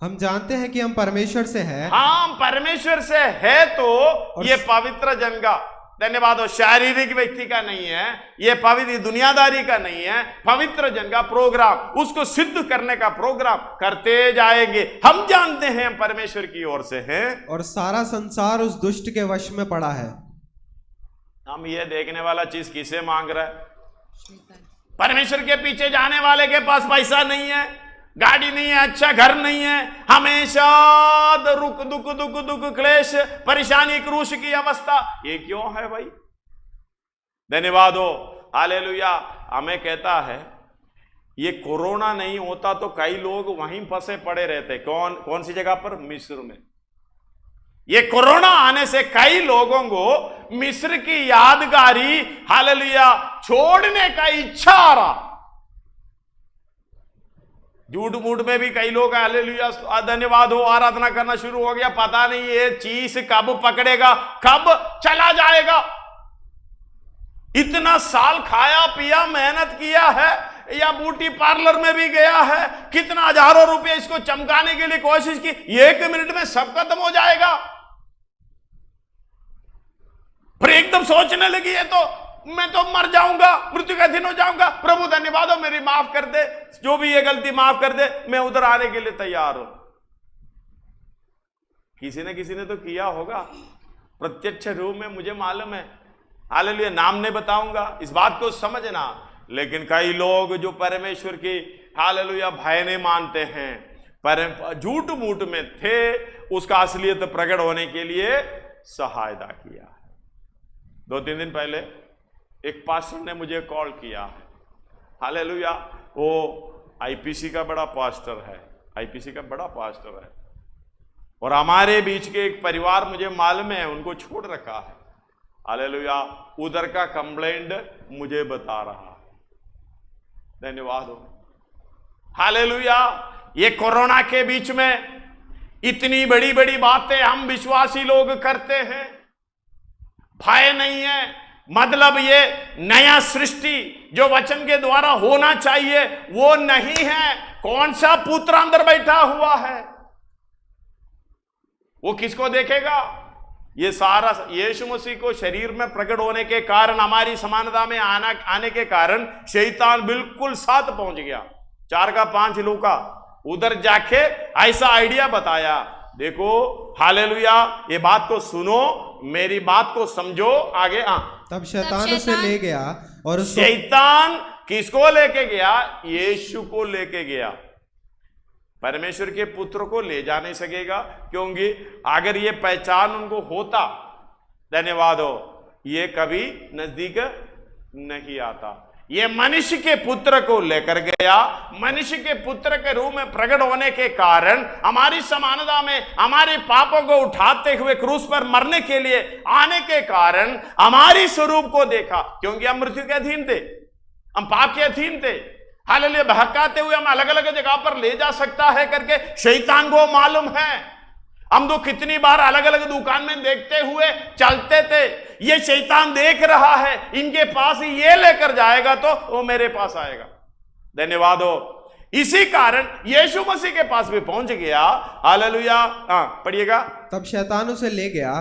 हम जानते हैं कि हम परमेश्वर से हैं। हम परमेश्वर से है, तो ये पवित्र जन का, धन्यवाद हो, शारीरिक व्यक्ति का नहीं है, ये पवित्र दुनियादारी का नहीं है, पवित्र जन का प्रोग्राम, उसको सिद्ध करने का प्रोग्राम करते जाएंगे। हम जानते हैं हम परमेश्वर की ओर से हैं, और सारा संसार उस दुष्ट के वश में पड़ा है। हम ये देखने वाला चीज किसे मांग रहा है? परमेश्वर के पीछे जाने वाले के पास पैसा नहीं है, गाड़ी नहीं है, अच्छा घर नहीं है, हमेशा दुख क्लेश परेशानी क्रूश की अवस्था। ये क्यों है भाई? धन्यवाद हो, हालेलुया। हमें कहता है ये कोरोना नहीं होता तो कई लोग वहीं फंसे पड़े रहते। कौन सी जगह पर? मिस्र में। ये कोरोना आने से कई लोगों को मिस्र की यादगारी, हालेलुया, छोड़ने का इच्छा आ रहा। झूठ मूठ में भी कई लोग, हालेलुया, धन्यवाद हो, आराधना करना शुरू हो गया। पता नहीं ये चीज कब पकड़ेगा, कब चला जाएगा। इतना साल खाया पिया, मेहनत किया है, या ब्यूटी पार्लर में भी गया है, कितना हजारों रुपए इसको चमकाने के लिए कोशिश की, 1 मिनट में सब खत्म हो जाएगा। फिर एकदम सोचने लगी है तो मैं तो मर जाऊंगा, मृत्यु का अधीन हो जाऊंगा। प्रभु धन्यवाद हो, मेरी माफ कर दे, जो भी ये गलती माफ कर दे, मैं उधर आने के लिए तैयार हूं। किसी ने तो किया होगा प्रत्यक्ष रूप में, मुझे मालूम है, हालेलुया, नाम नहीं बताऊंगा, इस बात को समझना। लेकिन कई लोग जो परमेश्वर की, हालेलुया, भय नहीं मानते हैं, पर झूठ मूठ में थे, उसका असलियत प्रकट होने के लिए सहायता किया। 2-3 दिन पहले एक पास्टर ने मुझे कॉल किया, हालेलुया, वो आईपीसी का बड़ा पास्टर है, आईपीसी का बड़ा पास्टर है, और हमारे बीच के एक परिवार, मुझे मालूम है, उनको छोड़ रखा है, हालेलुया, उधर का कंप्लेंट मुझे बता रहा है। धन्यवाद हो, हालेलुया। ये कोरोना के बीच में इतनी बड़ी बड़ी बातें हम विश्वासी लोग करते हैं, भय नहीं है। मतलब ये नया सृष्टि जो वचन के द्वारा होना चाहिए वो नहीं है। कौन सा पुत्र अंदर बैठा हुआ है, वो किसको देखेगा? ये सारा यीशु मसीह को शरीर में प्रकट होने के कारण, हमारी समानता में आने के कारण शैतान बिल्कुल साथ पहुंच गया। 4:5 लूका उधर जाके ऐसा आइडिया बताया, देखो, हालेलुया, ये बात को सुनो, मेरी बात को समझो। आगे तब शैतान उसे ले गया, और शैतान किसको लेके गया? यीशु को लेके गया। परमेश्वर के पुत्र को ले जा नहीं सकेगा, क्योंकि अगर ये पहचान उनको होता, धन्यवाद हो, ये कभी नजदीक नहीं आता। ये मनुष्य के पुत्र को लेकर गया, मनुष्य के पुत्र के रूप में प्रकट होने के कारण हमारी समानता में हमारे पापों को उठाते हुए क्रूस पर मरने के लिए आने के कारण हमारी स्वरूप को देखा, क्योंकि हम मृत्यु के अधीन थे, हम पाप के अधीन थे। हालेलुया, बहकाते हुए हम अलग अलग जगह पर ले जा सकता है करके शैतान को मालूम है। हम तो कितनी बार अलग अलग दुकान में देखते हुए चलते थे, ये शैतान देख रहा है, इनके पास ये लेकर जाएगा तो वो मेरे पास आएगा। धन्यवाद हो, इसी कारण यीशु मसीह के पास भी पहुंच गया। हालेलुया। पढ़िएगा। तब शैतान उसे ले गया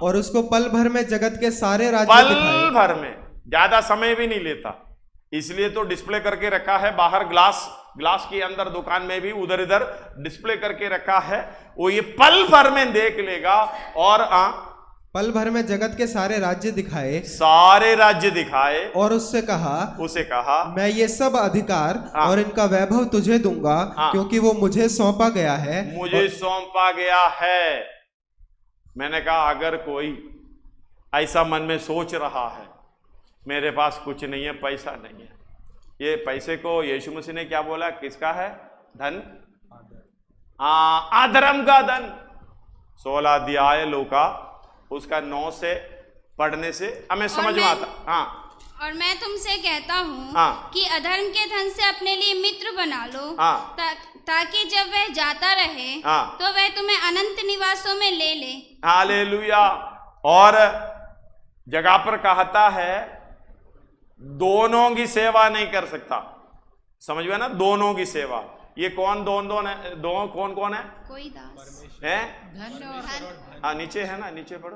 और उसको पल भर में जगत के सारे राज्य पल दिखाए। भर में, ज्यादा समय भी नहीं लेता, इसलिए तो डिस्प्ले करके रखा है बाहर, ग्लास के अंदर दुकान में भी उधर इधर डिस्प्ले करके रखा है। वो ये पल भर में देख लेगा और पल भर में जगत के सारे राज्य दिखाए, सारे राज्य दिखाए। और उसे कहा मैं ये सब अधिकार और इनका वैभव तुझे दूंगा, क्योंकि वो मुझे सौंपा गया है। सौंपा गया है। मैंने कहा अगर कोई ऐसा मन में सोच रहा है मेरे पास कुछ नहीं है, पैसा नहीं है, ये पैसे को यीशु मसीह ने क्या बोला, किसका है? धन, अधर्म का धन। 16 अध्याय लूका उसका 9 से पढ़ने से हमें समझ में आता। और मैं तुमसे कहता हूँ कि अधर्म के धन से अपने लिए मित्र बना लो, ताकि जब वह जाता रहे तो वह तुम्हें अनंत निवासों में ले ले। हालेलुया। और जगह पर कहता है दोनों की सेवा नहीं कर सकता। समझ में ना, दोनों की सेवा। ये कौन दोनों है? कौन है? कोई दास है, धन। नीचे है ना, नीचे पढ़ो।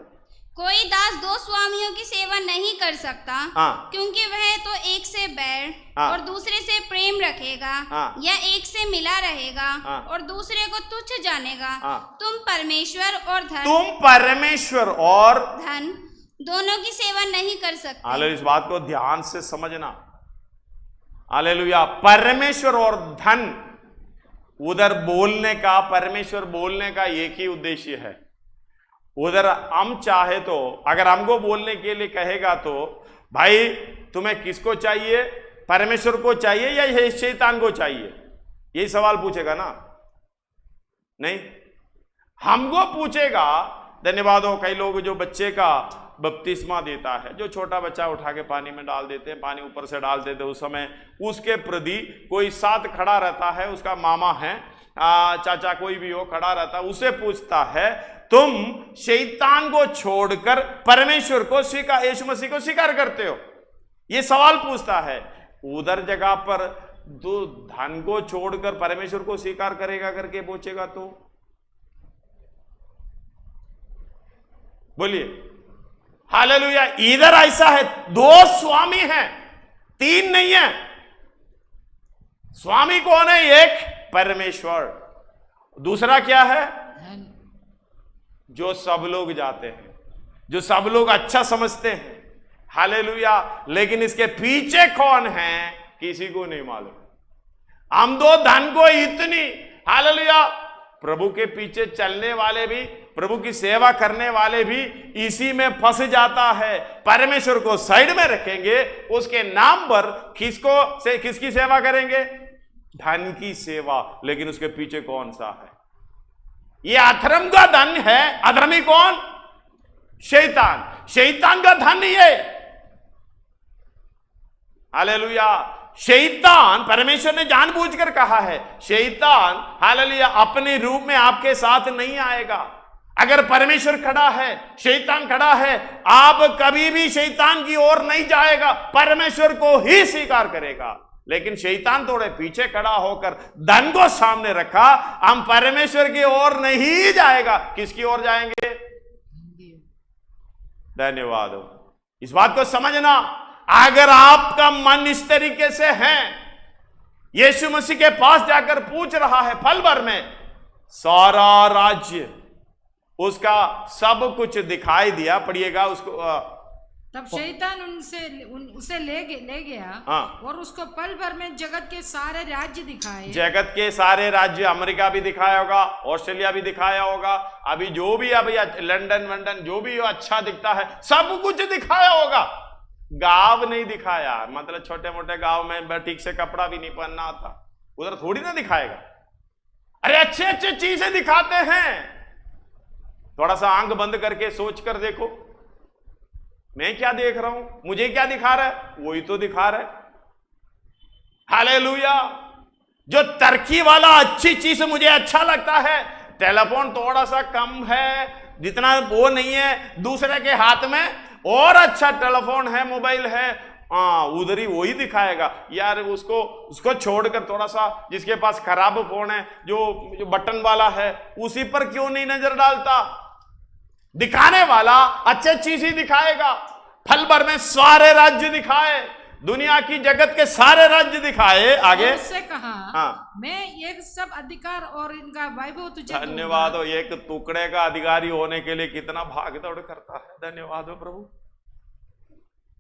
कोई दास 2 स्वामियों की सेवा नहीं कर सकता, क्योंकि वह तो एक से बैर और दूसरे से प्रेम रखेगा, या एक से मिला रहेगा और दूसरे को तुच्छ जानेगा। तुम परमेश्वर और धन दोनों की सेवा नहीं कर सकते। हालेलुया। इस बात को ध्यान से समझना। हालेलुया। परमेश्वर और धन, उधर बोलने का, परमेश्वर बोलने का एक ही उद्देश्य है। उधर हम चाहे तो, अगर हमको बोलने के लिए कहेगा तो भाई तुम्हें किसको चाहिए, परमेश्वर को चाहिए या शैतान को चाहिए, यही सवाल पूछेगा ना? नहीं, हमको पूछेगा। धन्यवाद हो। कई लोग जो बच्चे का बपतिस्मा देता है, जो छोटा बच्चा उठा के पानी में डाल देते हैं, पानी ऊपर से डाल देते हैं, उस समय उसके प्रति कोई साथ खड़ा रहता है, उसका मामा है, चाचा कोई भी हो, खड़ा रहता है, उसे पूछता है तुम शैतान को छोड़कर परमेश्वर को स्वीकार, यीशु मसीह को स्वीकार करते हो? ये सवाल पूछता है। उधर जगह पर तो धन को छोड़कर परमेश्वर को स्वीकार करेगा करके पूछेगा तो बोलिए। हालेलुया। इधर ऐसा है, 2 स्वामी हैं, 3 नहीं है। स्वामी कौन है? एक परमेश्वर, दूसरा क्या है? जो सब लोग जाते हैं, जो सब लोग अच्छा समझते हैं। हालेलुया। लेकिन इसके पीछे कौन है किसी को नहीं मालूम। हम 2 धन को इतनी, हालेलुया, प्रभु के पीछे चलने वाले भी, प्रभु की सेवा करने वाले भी इसी में फंस जाता है। परमेश्वर को साइड में रखेंगे, उसके नाम पर किसकी सेवा करेंगे? धन की सेवा। लेकिन उसके पीछे कौन सा है? ये अधर्म का धन है। अधर्मी कौन? शैतान। शैतान का धन ये। हालेलुया। शैतान, परमेश्वर ने जानबूझकर कहा है, शैतान हालेलुया अपने रूप में आपके साथ नहीं आएगा। अगर परमेश्वर खड़ा है, शैतान खड़ा है, आप कभी भी शैतान की ओर नहीं जाएगा, परमेश्वर को ही स्वीकार करेगा। लेकिन शैतान थोड़े पीछे खड़ा होकर धन को सामने रखा, हम परमेश्वर की ओर नहीं जाएगा। किसकी ओर जाएंगे? धन्यवाद। इस बात को समझना। अगर आपका मन इस तरीके से है, यीशु मसीह के पास जाकर पूछ रहा है पल भर में सारा राज्य, उसका सब कुछ दिखाई दिया। पढ़िएगा उसको। तब शैतान उसे ले गया और उसको पल भर में जगत के सारे राज्य दिखाए। जगत के सारे राज्य, अमेरिका भी दिखाया होगा, ऑस्ट्रेलिया भी दिखाया होगा, अभी जो भी अभी लंदन वंदन जो भी अच्छा दिखता है सब कुछ दिखाया होगा। गांव नहीं दिखाया, मतलब छोटे मोटे गांव में ठीक से कपड़ा भी नहीं पहनना आता, उधर थोड़ी ना दिखाएगा। अरे अच्छे अच्छे चीजें दिखाते हैं। थोड़ा सा आंख बंद करके सोच कर देखो, मैं क्या देख रहा हूं, मुझे क्या दिखा रहा है? वही तो दिखा रहा है। हालेलुया। जो तरक्की वाला अच्छी चीज मुझे अच्छा लगता है, टेलीफोन थोड़ा सा कम है, जितना वो नहीं है, दूसरे के हाथ में और अच्छा टेलीफोन है, मोबाइल है, हाँ उधर ही वही दिखाएगा यार। उसको छोड़कर थोड़ा सा जिसके पास खराब फोन है, जो बटन वाला है, उसी पर क्यों नहीं नजर डालता? दिखाने वाला अच्छी चीज ही दिखाएगा। फल भर में सारे राज्य दिखाए, दुनिया की जगत के सारे राज्य दिखाए। आगे उससे कहा, हाँ, मैं एक सब अधिकार और इनका वैभव तुझे धन्यवाद हो। एक टुकड़े का अधिकारी होने के लिए कितना भाग दौड़ करता है। धन्यवाद हो प्रभु।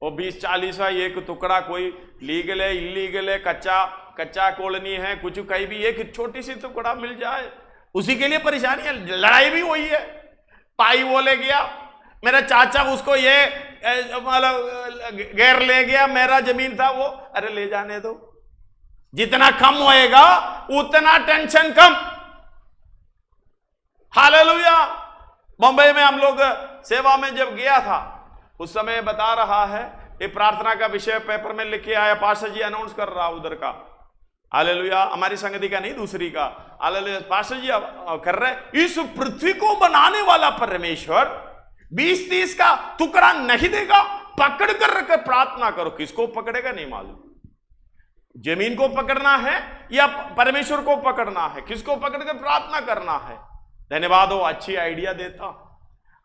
वो 20-40 का एक टुकड़ा, कोई लीगल है, इलीगल है, कच्चा कॉलोनी है, कुछ कहीं भी एक छोटी सी टुकड़ा मिल जाए, उसी के लिए परेशानी है। लड़ाई भी वही है। पाई वो ले गया, मेरा चाचा उसको ये मतलब गैर ले गया, मेरा जमीन था वो, अरे ले जाने दो। जितना कम होएगा उतना टेंशन कम। हालेलुया। बंबई में हम लोग सेवा में जब गया था, उस समय बता रहा है, ये प्रार्थना का विषय पेपर में लिख के आया, पास्टर जी अनाउंस कर रहा उधर का। हालेलुया। हमारी संगति का नहीं, दूसरी का। हालेलुया। पास्टर जी कर रहे, इस पृथ्वी को बनाने वाला परमेश्वर 20-30 का टुकड़ा नहीं देगा, पकड़ कर रखकर प्रार्थना करो। किसको पकड़ेगा नहीं मालूम। जमीन को पकड़ना है या परमेश्वर को पकड़ना है, किसको पकड़कर प्रार्थना करना है। धन्यवाद हो, अच्छी आइडिया देता।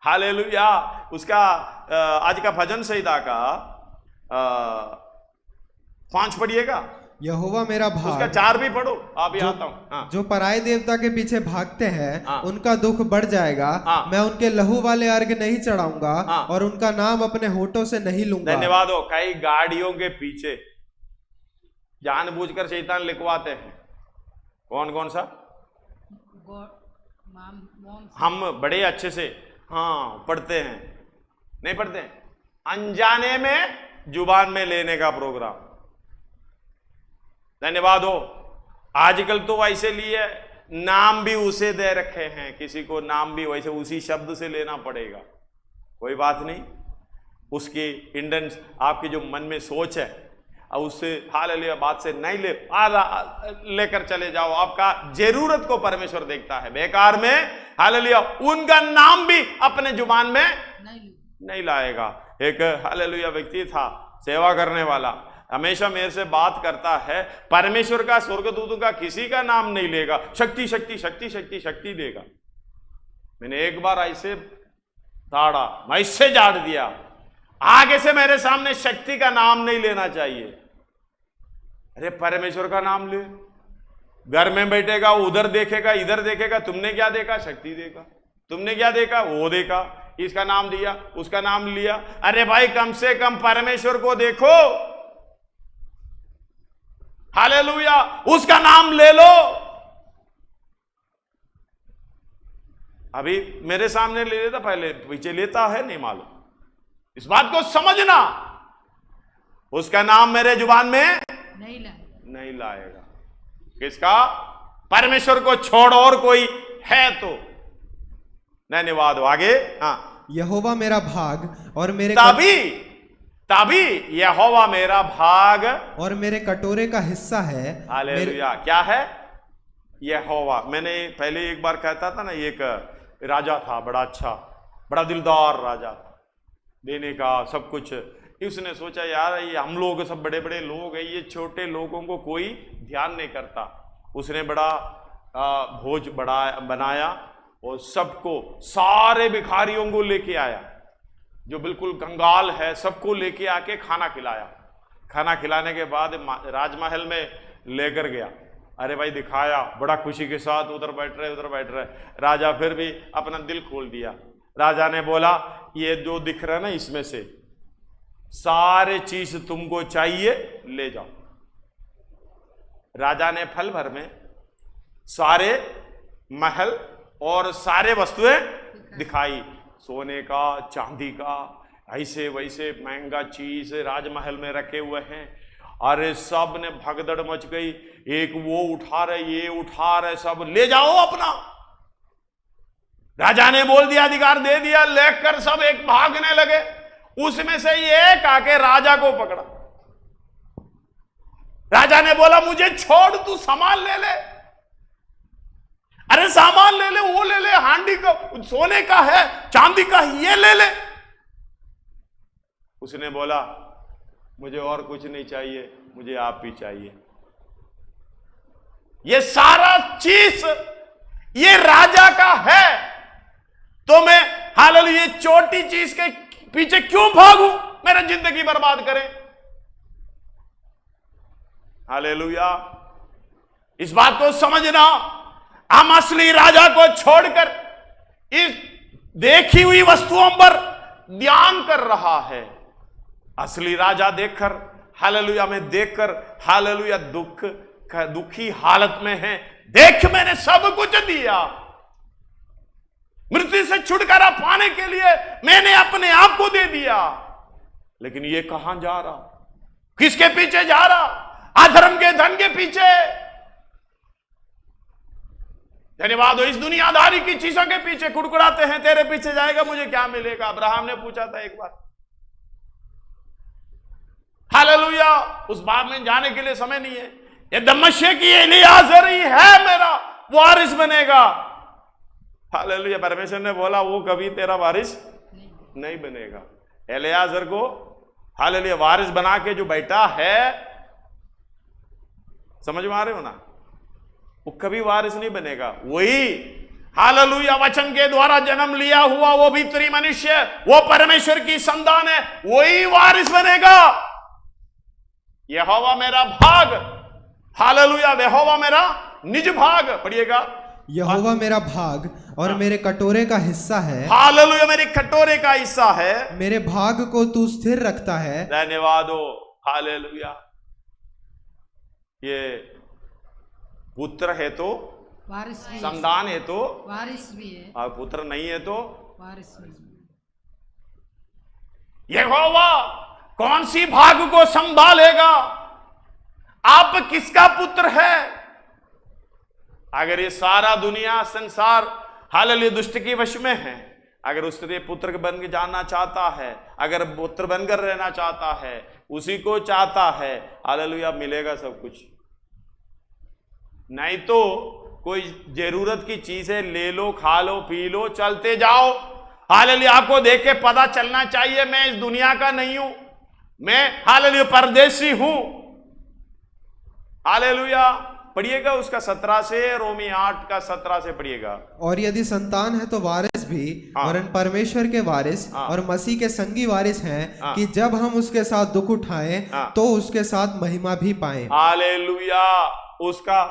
हालेलुया। उसका आज का भजन संहिता का 5 पढ़िएगा। यहोवा मेरा भाग, उसका 4 भी पढ़ो आप। आता हूं। हाँ। जो पराये देवता के पीछे भागते हैं, हाँ। उनका दुख बढ़ जाएगा। हाँ। मैं उनके लहू वाले अर्घ नहीं चढ़ाऊंगा। हाँ। और उनका नाम अपने होठों से नहीं लूंगा। धन्यवाद हो। कई गाड़ियों के पीछे जानबूझकर शैतान लिखवाते हैं। कौन कौन सा? हम बड़े अच्छे से हाँ पढ़ते हैं, नहीं पढ़ते हैं, अनजाने में जुबान में लेने का प्रोग्राम। धन्यवाद हो। आजकल तो वैसे लिए नाम भी उसे दे रखे हैं, किसी को नाम भी वैसे उसी शब्द से लेना पड़ेगा। कोई बात नहीं, उसकी इंडेंस आपकी जो मन में सोच है और उससे हालेलुया बात से नहीं लेकर चले जाओ। आपका जरूरत को परमेश्वर देखता है। बेकार में हालेलुया उनका नाम भी अपने जुबान में नहीं लाएगा। एक हालेलुया व्यक्ति था, सेवा करने वाला, हमेशा मेरे से बात करता है, परमेश्वर का, स्वर्गदूतों का किसी का नाम नहीं लेगा, शक्ति शक्ति शक्ति शक्ति शक्ति देगा। मैंने एक बार ऐसे ताड़ा, मैं इससे झाड़ दिया, आगे से मेरे सामने शक्ति का नाम नहीं लेना चाहिए। अरे परमेश्वर का नाम ले। घर में बैठेगा, उधर देखेगा, इधर देखेगा, तुमने क्या देखा? शक्ति देखा। तुमने क्या देखा? वो देखा। इसका नाम दिया, उसका नाम लिया। अरे भाई कम से कम परमेश्वर को देखो। हालेलुया। उसका नाम ले लो। अभी मेरे सामने ले लेता, पहले पीछे लेता है, नहीं मालूम। इस बात को समझना, उसका नाम मेरे जुबान में नहीं लाएगा। किसका? परमेश्वर को छोड़ और कोई है तो। धन्यवाद हो। आगे। हाँ। यहोवा मेरा भाग और मेरे तभी यहोवा मेरा भाग और मेरे कटोरे का हिस्सा है। हालेलुया। क्या है? यहोवा। मैंने पहले एक बार कहता था ना, एक राजा था, बड़ा अच्छा, बड़ा दिलदार राजा था, देने का सब कुछ। उसने सोचा यार ये हम लोग सब बड़े बड़े लोग हैं, ये छोटे लोगों को कोई ध्यान नहीं करता। उसने बड़ा भोज बनाया और सबको, सारे भिखारियों को लेके आया, जो बिल्कुल कंगाल है, सबको लेके आके खाना खिलाया। खाना खिलाने के बाद राजमहल में लेकर गया। अरे भाई दिखाया, बड़ा खुशी के साथ उधर बैठ रहे। राजा फिर भी अपना दिल खोल दिया। राजा ने बोला ये जो दिख रहा है ना, इसमें से सारे चीज तुमको चाहिए ले जाओ। राजा ने फल भर में सारे महल और सारे वस्तुएं दिखाई, सोने का, चांदी का, ऐसे वैसे महंगा चीज राजमहल में रखे हुए हैं। अरे सब ने भगदड़ मच गई। एक वो उठा रहे, ये उठा रहे, सब ले जाओ अपना। राजा ने बोल दिया, अधिकार दे दिया, लेकर सब एक भागने लगे। उसमें से एक आके राजा को पकड़ा। राजा ने बोला मुझे छोड़, तू सामान ले ले। अरे सामान ले ले, वो ले ले, हांडी का सोने का है, चांदी का, ये ले ले। उसने बोला मुझे और कुछ नहीं चाहिए, मुझे आप ही चाहिए। ये सारा चीज ये राजा का है, तो मैं हालेलुया ये छोटी चीज के पीछे क्यों भागूं, मेरा जिंदगी बर्बाद करें। हालेलुया, इस बात को समझना, हम असली राजा को छोड़कर इस देखी हुई वस्तुओं पर ध्यान कर रहा है। असली राजा देखकर हालेलुया में देखकर हालेलुया दुखी हालत में है। देख मैंने सब कुछ दिया, मृत्यु से छुटकारा पाने के लिए मैंने अपने आप को दे दिया, लेकिन ये कहां जा रहा, किसके पीछे जा रहा? अधर्म के धन के पीछे। धन्यवाद हो, इस दुनियादारी की चीजों के पीछे कुड़कुड़ाते हैं, तेरे पीछे जाएगा मुझे क्या मिलेगा। अब्राहम ने पूछा था एक बार। हालेलुया, उस बात में जाने के लिए समय नहीं है। ये दमिश्क की एलियाजर ही है मेरा वारिस बनेगा। हालेलुया, परमेश्वर ने बोला वो कभी तेरा वारिस नहीं बनेगा। एलियाजर को हालेलुया वारिस बना के जो बैठा है, समझ में आ रहे हो ना, वो कभी वारिस नहीं बनेगा। वही हालेलुया वचन के द्वारा जन्म लिया हुआ वो भीतरी मनुष्य, वो परमेश्वर की संतान है, वही वारिस बनेगा। यहोवा मेरा भाग, हालेलुया, यहोवा मेरा निज भाग, पढ़िएगा, यहोवा मेरा भाग और मेरे कटोरे का हिस्सा है। हालेलुया, मेरे कटोरे का हिस्सा है, मेरे भाग को तू स्थिर रखता है। धन्यवाद हो, हालेलुया। ये पुत्र है तो वारिस भी, संतान है तो वारिस भी है, और पुत्र नहीं है तो वारिस भी। यहोवा कौन सी भाग को संभालेगा? आप किसका पुत्र है? अगर ये सारा दुनिया संसार हालेलुया दुष्ट की वश में है, अगर उसने पुत्र बन के जानना चाहता है, अगर पुत्र बनकर रहना चाहता है, उसी को चाहता है, हालेलुया मिलेगा सब कुछ। नहीं तो कोई जरूरत की चीज है, ले लो, खा लो, पी लो, चलते जाओ। हालेलुया, आपको देख के पता चलना चाहिए मैं इस दुनिया का नहीं हूं, मैं हालेलुया परदेशी हूं। हालेलुया, पढ़िएगा उसका 17 से, रोमी 8 का 17 से पढ़िएगा। और यदि संतान है तो वारिस भी, वरन परमेश्वर के वारिस और मसीह के संगी वारिस हैं, कि जब हम उसके साथ दुख उठाएं तो उसके साथ महिमा भी पाएं। हालेलुया, उसका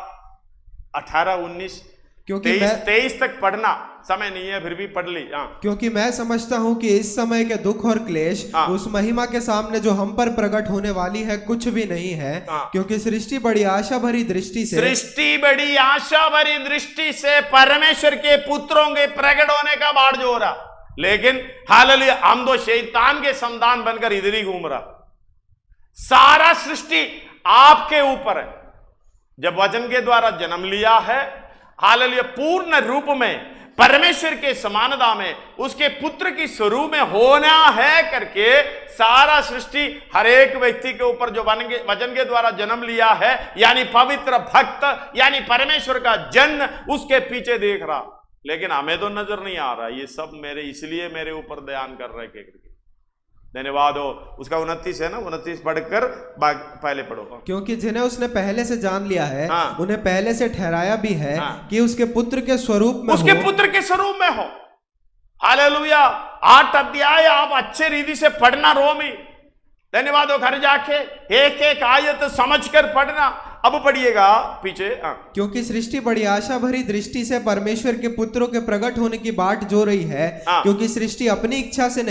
18, 19, क्योंकि 23 तक पढ़ना समय नहीं है, फिर भी पढ़ ली। क्योंकि मैं समझता हूं कि इस समय के दुख और क्लेश उस महिमा के सामने जो हम पर प्रकट होने वाली है कुछ भी नहीं है। क्योंकि सृष्टि बड़ी आशा भरी दृष्टि से परमेश्वर के पुत्रों के प्रकट होने का बाढ़ जो हो रहा, लेकिन हालेलुया हम तो शैतान के संतान बनकर इधर ही घूम रहा। सारा सृष्टि आपके ऊपर है। जब वचन के द्वारा जन्म लिया है, हालेलुया पूर्ण रूप में परमेश्वर के समानता में उसके पुत्र की स्वरूप में होना है करके सारा सृष्टि हर एक व्यक्ति के ऊपर जो वचन के द्वारा जन्म लिया है, यानी पवित्र भक्त, यानी परमेश्वर का जन उसके पीछे देख रहा। लेकिन हमें तो नजर नहीं आ रहा। ये सब मेरे इसलिए मेरे ऊपर ध्यान कर रहे हैं। धन्यवाद हो, उसका 29 है ना, 29 पढ़कर पहले पढ़ो। क्योंकि जिन्हें उसने पहले से जान लिया है, उन्हें पहले से ठहराया भी है कि उसके पुत्र के स्वरूप में उसके पुत्र के स्वरूप में हो। हालेलुया, 8 अध्याय आप अच्छे रीति से पढ़ना रोमी। धन्यवाद हो, घर जाके एक एक आयत समझकर पढ़ना। अब पढ़िएगा पीछे। क्योंकि सृष्टि बड़ी आशा भरी दृष्टि से परमेश्वर के पुत्रों के प्रकट होने की बाट जो रही है। क्योंकि सृष्टि अपनी इच्छा से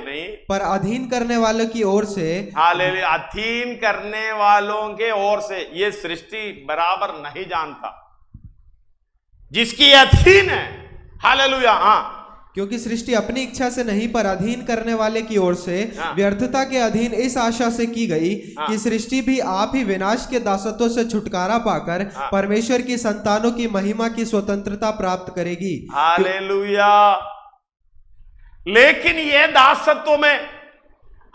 नहीं पर अधीन करने वालों की ओर से। हालेलुया, अधीन करने वालों के ओर से। ये सृष्टि बराबर नहीं जानता जिसकी अधीन है। हालेलुया, क्योंकि सृष्टि अपनी इच्छा से नहीं पर अधीन करने वाले की ओर से व्यर्थता के अधीन इस आशा से की गई कि सृष्टि भी आप ही विनाश के दासत्व से छुटकारा पाकर परमेश्वर की संतानों की महिमा की स्वतंत्रता प्राप्त करेगी। हालेलुया, लेकिन ये दासत्व में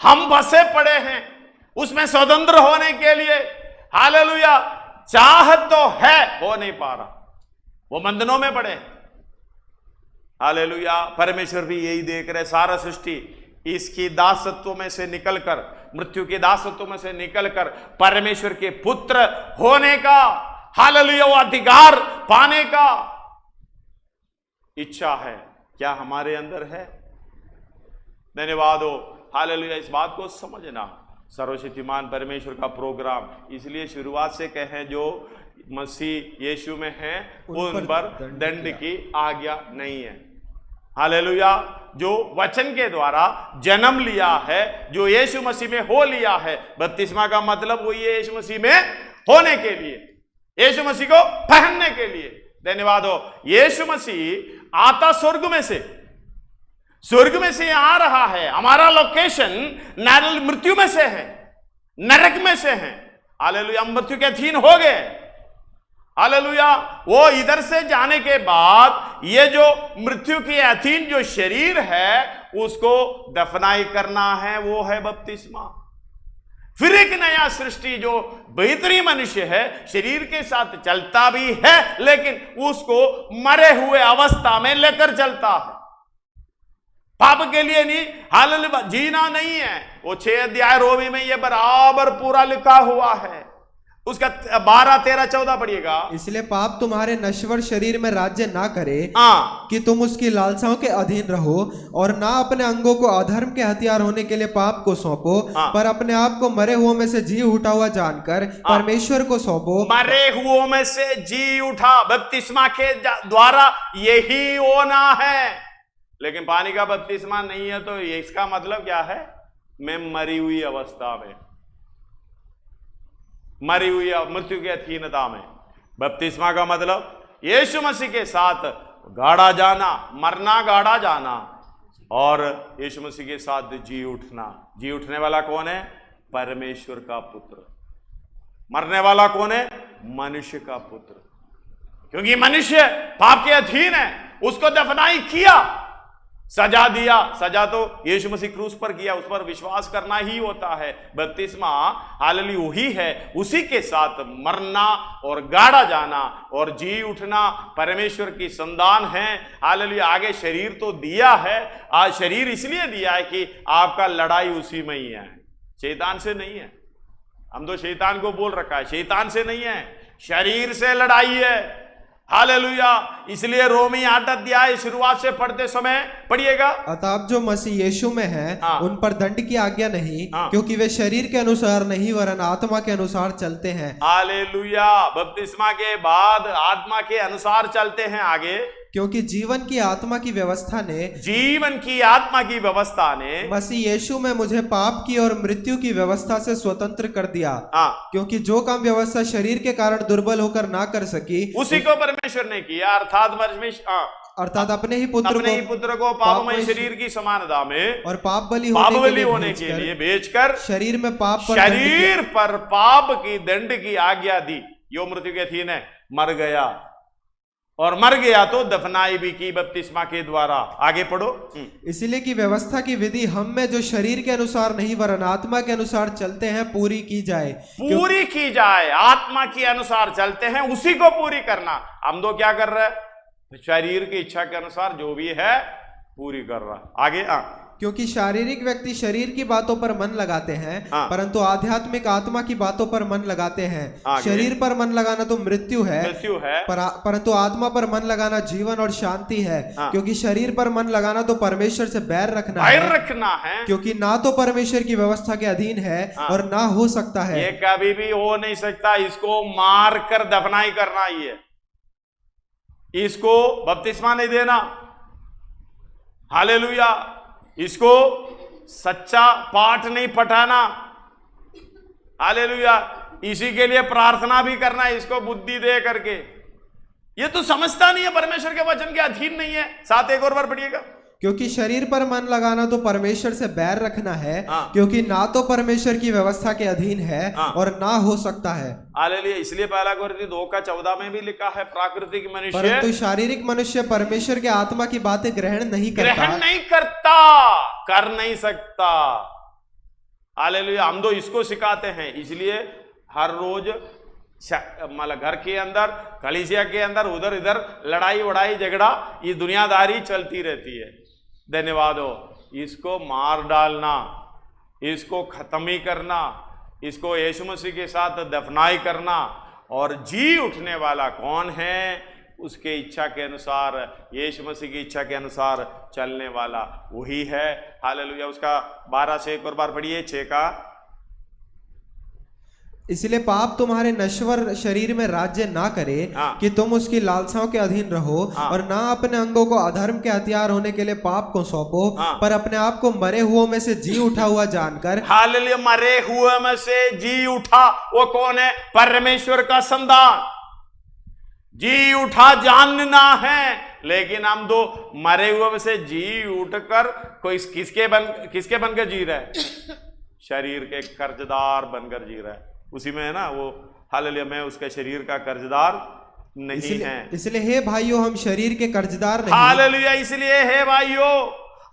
हम बसे पड़े हैं, उसमें स्वतंत्र होने के लिए हालेलुया चाहत तो है, हो नहीं पा रहा, वो बंधनों में पड़े हैं। हालेलुया, परमेश्वर भी यही देख रहे। सारा सृष्टि इसकी दासत्व में से निकलकर, मृत्यु के दासत्व में से निकलकर परमेश्वर के पुत्र होने का, हालेलुया, वो अधिकार पाने का इच्छा है। क्या हमारे अंदर है? धन्यवाद हो, हालेलुया। इस बात को समझना, सर्वशक्तिमान परमेश्वर का प्रोग्राम, इसलिए शुरुआत से कहें जो मसीह यीशु में हैं उन पर दंड की आज्ञा नहीं है। हालेलुया। जो वचन के द्वारा जन्म लिया है, जो यीशु मसीह में हो लिया है, बपतिस्मा का मतलब वही है, यीशु मसीह में होने के लिए, यीशु मसीह को पहनने के लिए। धन्यवाद हो। यीशु मसीह आता स्वर्ग में से, स्वर्ग में से आ रहा है। हमारा लोकेशन मृत्यु में से है, नरक में से है। हालेलुया। हम मृत्यु के अधीन हो गए। हालेलुया। वो इधर से जाने के बाद ये जो मृत्यु के अधीन जो शरीर है उसको दफनाई करना है, वो है बपतिस्मा। फिर एक नया सृष्टि जो बेहतरीन मनुष्य है, शरीर के साथ चलता भी है लेकिन उसको मरे हुए अवस्था में लेकर चलता है। पाप के लिए नहीं, हालेलुया, जीना नहीं है। वो 6 अध्याय रोमी में ये बराबर पूरा लिखा हुआ है। उसका 12, 13, 14 पढ़िएगा। इसलिए पाप तुम्हारे नश्वर शरीर में राज्य ना करे कि तुम उसकी लालसाओं के अधीन रहो, और ना अपने अंगों को अधर्म के हथियार होने के लिए पाप को सौंपो, पर अपने आप को मरे हुओं में से जी उठा हुआ जानकर परमेश्वर को सौंपो। मरे हुओं में से जी उठा, बपतिस्मा के द्वारा यही होना है। लेकिन पानी का बपतिस्मा नहीं है, तो इसका मतलब क्या है? मैं मरी हुई अवस्था में, मरी हुई मृत्यु की अधीनता में। बपतिस्मा का मतलब यीशु मसीह के साथ गाड़ा जाना, मरना, गाड़ा जाना, और यीशु मसीह के साथ जी उठना। जी उठने वाला कौन है? परमेश्वर का पुत्र। मरने वाला कौन है? मनुष्य का पुत्र। क्योंकि मनुष्य पाप के अधीन है, उसको दफनाई किया, सजा दिया। सजा तो यीशु मसीह क्रूस पर किया, उस पर विश्वास करना ही होता है। बपतिस्मा हालेलुया वही है, उसी के साथ मरना और गाड़ा जाना और जी उठना परमेश्वर की संतान है। हालेलुया। आगे शरीर तो दिया है, आज शरीर इसलिए दिया है कि आपका लड़ाई उसी में ही है, शैतान से नहीं है। हम तो शैतान को बोल रखा है, शैतान से नहीं है, शरीर से लड़ाई है। हालेलुया। इसलिए रोमी 8 अध्याय शुरुआत से पढ़ते समय पढ़िएगा। अतः जो मसीह यीशु में है उन पर दंड की आज्ञा नहीं, क्योंकि वे शरीर के अनुसार नहीं वरन आत्मा के अनुसार चलते हैं। हालेलुया। बपतिस्मा के बाद आत्मा के अनुसार चलते हैं। आगे, क्योंकि जीवन की आत्मा की व्यवस्था ने, जीवन की आत्मा की व्यवस्था ने मसीह यीशु में मुझे पाप की और मृत्यु की व्यवस्था से स्वतंत्र कर दिया। क्योंकि जो काम व्यवस्था शरीर के कारण दुर्बल होकर ना कर सकी, उसी को परमेश्वर ने किया, अर्थात अपने ही पुत्र को पापमय शरीर की समानता में और पाप बलि होने के लिए बेचकर शरीर में शरीर पर पाप की दंड की आज्ञा दी। यो मृत्यु के अधीन है, मर गया, और मर गया तो दफनाई भी की बपतिस्मा के द्वारा। आगे पढ़ो। इसलिए कि व्यवस्था की विधि हम में जो शरीर के अनुसार नहीं वरन आत्मा के अनुसार चलते हैं पूरी की जाए। पूरी की जाए, आत्मा के अनुसार चलते हैं, उसी को पूरी करना। हम तो क्या कर रहे हैं? शरीर की इच्छा के अनुसार जो भी है पूरी कर रहा। आगे, क्योंकि शारीरिक व्यक्ति शरीर की बातों पर मन लगाते हैं, परंतु आध्यात्मिक आत्मा की बातों पर मन लगाते हैं। शरीर पर मन लगाना तो मृत्यु है, परंतु आत्मा पर मन लगाना जीवन और शांति है। क्योंकि शरीर पर मन लगाना तो परमेश्वर से बैर रखना है, क्योंकि ना तो परमेश्वर की व्यवस्था के अधीन है और ना हो सकता है। ये कभी भी हो नहीं सकता। इसको मार कर दफनाई करना ही है, इसको बपतिस्मा नहीं देना। हालेलुया। इसको सच्चा पाठ नहीं पढ़ाना। हालेलुया। इसी के लिए प्रार्थना भी करना, इसको बुद्धि दे करके। ये तो समझता नहीं है, परमेश्वर के वचन के अधीन नहीं है। 7 एक और बार पढ़िएगा। क्योंकि शरीर पर मन लगाना तो परमेश्वर से बैर रखना है, क्योंकि ना तो परमेश्वर की व्यवस्था के अधीन है और ना हो सकता है। हालेलुया। इसलिए 1 कोरिन्थियों 2:14 में भी लिखा है, प्राकृतिक मनुष्य, परंतु शारीरिक मनुष्य परमेश्वर के आत्मा की बातें ग्रहण नहीं करता, कर नहीं सकता। हालेलुया। हम तो इसको सिखाते हैं, इसलिए हर रोज मतलब घर के अंदर, कलीसिया के अंदर उधर इधर लड़ाई वड़ाई झगड़ा, ये दुनियादारी चलती रहती है। धन्यवाद हो। इसको मार डालना, इसको खत्म ही करना, इसको यीशु मसीह के साथ दफनाई करना, और जी उठने वाला कौन है? उसके इच्छा के अनुसार, यीशु मसीह की इच्छा के अनुसार चलने वाला वही है। हालेलुया। उसका 12 से एक और बार पढ़िए, 6 का। इसलिए पाप तुम्हारे नश्वर शरीर में राज्य ना करे कि तुम उसकी लालसाओं के अधीन रहो, और ना अपने अंगों को अधर्म के हथियार होने के लिए पाप को सौंपो, पर अपने आप को मरे हुओं में से जी उठा हुआ जानकर। हालेलुया। मरे हुए में से जी उठा, वो कौन है? परमेश्वर का संतान। जी उठा जानना है, लेकिन हम तो मरे हुए में से जी उठकर कोई किसके बनकर जी रहा है? शरीर के कर्जदार बनकर जी रहा है। उसी में है ना वो, हालेलुया, मैं उसके शरीर का कर्जदार नहीं है। इसलिए हे भाइयों, हम शरीर के कर्जदार नहीं। हालेलुया। इसलिए हे भाइयों,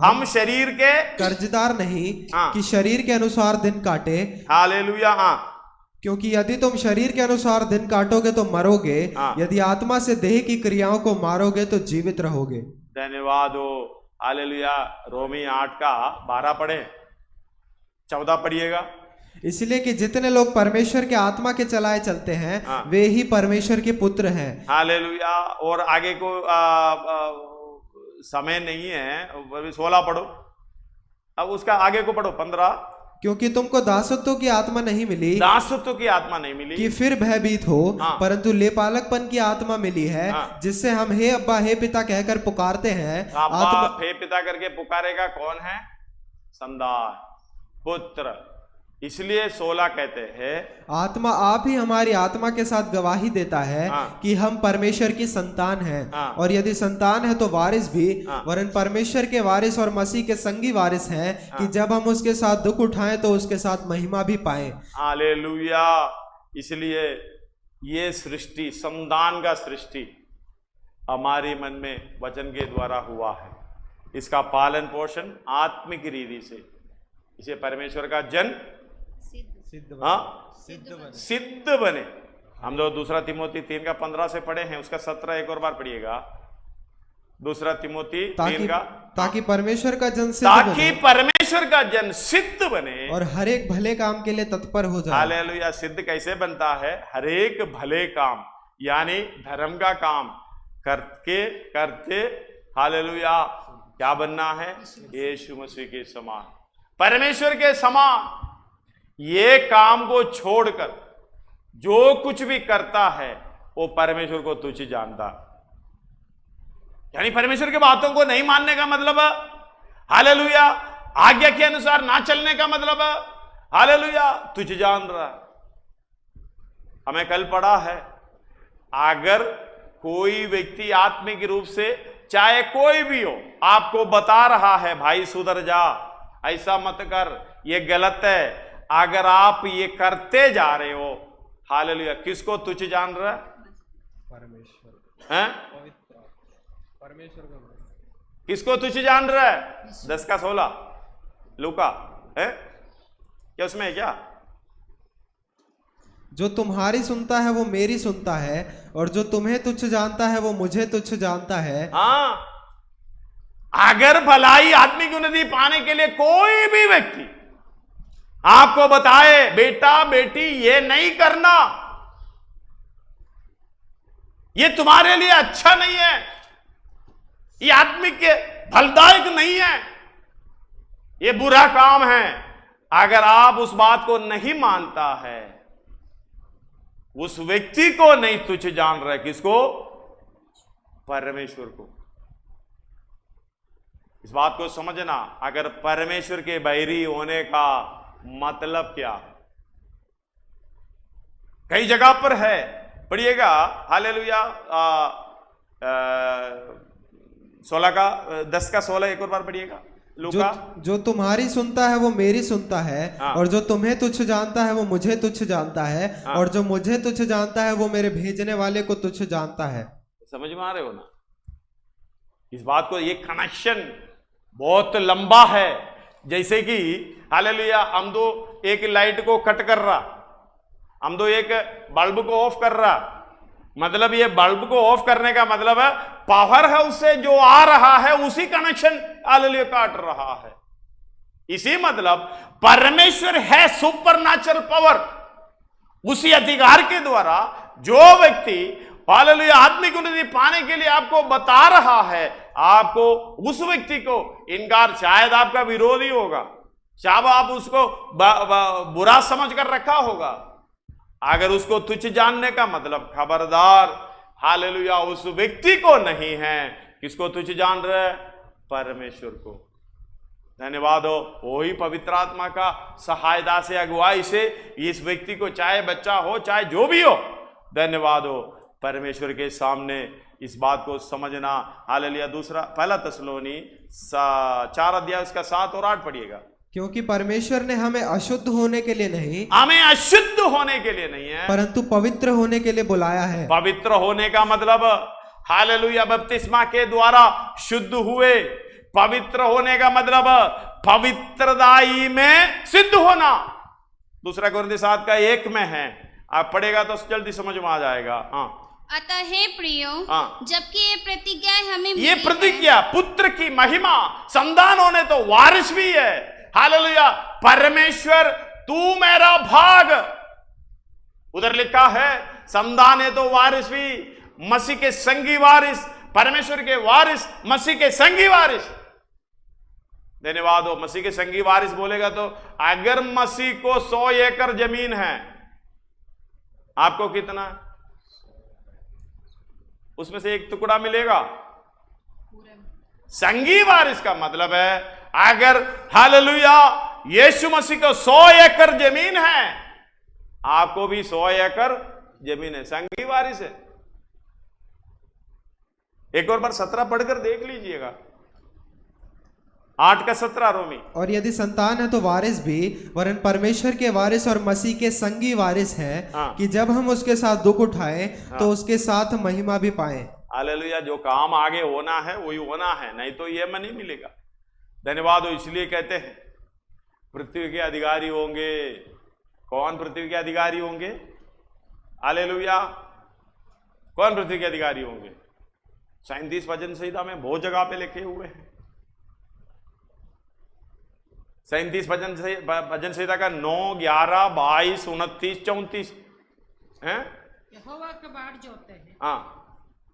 हम शरीर के कर्जदार नहीं कि शरीर के अनुसार दिन काटे। हालेलुया। हाँ, क्योंकि यदि तुम शरीर के अनुसार दिन काटोगे तो मरोगे, यदि आत्मा से देह की क्रियाओं को मारोगे तो जीवित रहोगे। धन्यवाद हो। हालेलुया। रोमी 8 का 12 पढ़े, 14 पढ़िएगा। इसलिए कि जितने लोग परमेश्वर के आत्मा के चलाए चलते हैं वे ही परमेश्वर के पुत्र हैं। हालेलुया। और आगे को समय नहीं है, 16 पढ़ो। अब उसका आगे को पढ़ो, 15। क्योंकि तुमको दासत्व की आत्मा नहीं मिली, दासत्व की आत्मा नहीं मिली कि फिर भयभीत हो, परंतु लेपालकपन की आत्मा मिली है, जिससे हम हे अब्बा हे पिता कहकर पुकारते हैं। अब्बा हे पिता करके पुकारेगा कौन है? संतान, पुत्र। इसलिए 16 कहते हैं, आत्मा आप ही हमारी आत्मा के साथ गवाही देता है कि हम परमेश्वर की संतान हैं, और यदि संतान है तो वारिस भी, वरन परमेश्वर के वारिस और मसीह के संगी वारिस हैं, कि जब हम उसके साथ दुख उठाएं तो उसके साथ महिमा भी पाएं। हालेलुया। इसलिए ये सृष्टि, संतान का सृष्टि हमारे मन में वचन के द्वारा हुआ है। इसका पालन पोषण आत्मिक रीति से, इसे परमेश्वर का जन सिद्ध बने। हम लोग 2 तिमोथी 3 का 15 से पढ़े हैं, उसका 17 एक और बार पढ़िएगा। 2 तिमोथी 3 का, ताकि परमेश्वर का जन सिद्ध ताकि परमेश्वर का जन सिद्ध बने और हर एक भले काम के लिए तत्पर हो जाए। हालेलुया। सिद्ध कैसे बनता है? हर एक भले काम, यानी धर्म का काम करते हालेलुया क्या बनना है? यीशु मसीह के समान, परमेश्वर के समान। ये काम को छोड़कर जो कुछ भी करता है वो परमेश्वर को तुच्छ जानता, यानी परमेश्वर की बातों को नहीं मानने का मतलब, हालेलुया, आज्ञा के अनुसार ना चलने का मतलब, हालेलुया, तुच्छ जान रहा है। हमें कल पढ़ा है, अगर कोई व्यक्ति आत्मिक रूप से, चाहे कोई भी हो, आपको बता रहा है भाई सुधर जा, ऐसा मत कर, ये गलत है, अगर आप ये करते जा रहे हो, हालेलुया, किसको तुच्छ जान रहा है? परमेश्वर हैं? परमेश्वर को किसको तुच्छ जान रहा है? 10 का 16 लूका है क्या? उसमें है क्या? जो तुम्हारी सुनता है वो मेरी सुनता है, और जो तुम्हें तुच्छ जानता है वो मुझे तुच्छ जानता है। हाँ, अगर भलाई आत्मिक उन्नति पाने के लिए कोई भी व्यक्ति आपको बताए बेटा बेटी ये नहीं करना, ये तुम्हारे लिए अच्छा नहीं है, ये आत्मिक के फलदायक नहीं है, ये बुरा काम है, अगर आप उस बात को नहीं मानता है, उस व्यक्ति को नहीं तुच्छ जान रहे। किसको? परमेश्वर को। इस बात को समझना, अगर परमेश्वर के बैरी होने का मतलब क्या? कई जगह पर है, पढ़िएगा, हालेलुया, 16 का 10 का 16 एक और बार पढ़िएगा लूका। जो तुम्हारी सुनता है वो मेरी सुनता है, और जो तुम्हें तुच्छ जानता है वो मुझे तुच्छ जानता है, और जो मुझे तुच्छ जानता है वो मेरे भेजने वाले को तुच्छ जानता है। समझ में आ रहे हो ना इस बात को? ये कनेक्शन बहुत लंबा है। जैसे कि हालेलुया, हम तो एक लाइट को कट कर रहा, हम तो एक बल्ब को ऑफ कर रहा, मतलब ये बल्ब को ऑफ करने का मतलब है पावर हाउस से जो आ रहा है उसी कनेक्शन हालेलुया काट रहा है। इसी मतलब परमेश्वर है सुपरनैचुरल पावर। उसी अधिकार के द्वारा जो व्यक्ति हालेलुया आत्मिक उन्नति पाने के लिए आपको बता रहा है, आपको उस व्यक्ति को इनकार, शायद आपका विरोधी होगा, शायद आप उसको बुरा समझ कर रखा होगा, अगर उसको तुच्छ जानने का मतलब खबरदार हालेलुया उस व्यक्ति को नहीं है। किसको तुच्छ जान रहे? परमेश्वर को। धन्यवाद हो, वही पवित्र आत्मा का सहायता से, अगुवाई से इस व्यक्ति को, चाहे बच्चा हो चाहे जो भी हो, धन्यवाद हो, परमेश्वर के सामने इस बात को समझना। हालेलुया। दूसरा पहला तसलोनी 4 अध्याय उसका 7 और 8 पढ़िएगा। क्योंकि परमेश्वर ने हमें अशुद्ध होने के लिए नहीं, हमें अशुद्ध होने के लिए नहीं है, परंतु पवित्र होने के लिए बुलाया है। पवित्र होने का मतलब हालेलुया बपतिस्मा के द्वारा शुद्ध हुए। पवित्र होने का मतलब पवित्रदाई में सिद्ध होना। दूसरा कोरिन्थियों 7 का 1 में है, आप पढ़ेगा तो जल्दी समझ में आ जाएगा। हाँ, अतः हे प्रियो, जबकि ये प्रतिज्ञा हमें ये प्रतिज्ञा पुत्र की महिमा, संतान होने तो वारिस भी है। हालेलुया। परमेश्वर तू मेरा भाग, उधर लिखा है, संतान है तो वारिस भी, मसीह के संगी वारिस, परमेश्वर के वारिस, मसीह के संगी वारिस। धन्यवाद हो। मसीह के संगी वारिस बोलेगा तो अगर मसीह को 100 एकड़ जमीन है, आपको कितना? उसमें से एक टुकड़ा मिलेगा। संगी वारिस का मतलब है अगर हालेलुया यीशु मसीह को 100 एकड़ जमीन है, आपको भी 100 एकड़ जमीन है, संगी वारिस है। एक और बार 17 पढ़कर देख लीजिएगा, 8 का 17 रोमी। और यदि संतान है तो वारिस भी, वरन परमेश्वर के वारिस और मसीह के संगी वारिस हैं, कि जब हम उसके साथ दुख उठाएं तो उसके साथ महिमा भी पाएं। हालेलुया। जो काम आगे होना है वही होना है, नहीं तो ये नहीं मिलेगा। धन्यवाद हो। इसलिए कहते हैं पृथ्वी के अधिकारी होंगे। कौन पृथ्वी के अधिकारी होंगे? हालेलुया। कौन पृथ्वी के अधिकारी होंगे? 37 भजन संहिता में बहुत जगह पे लिखे हुए हैं। 37 भजन संहिता का 9, 11, 22, 29, 34 हैं। यहोवा के बाट जोते हैं। हाँ।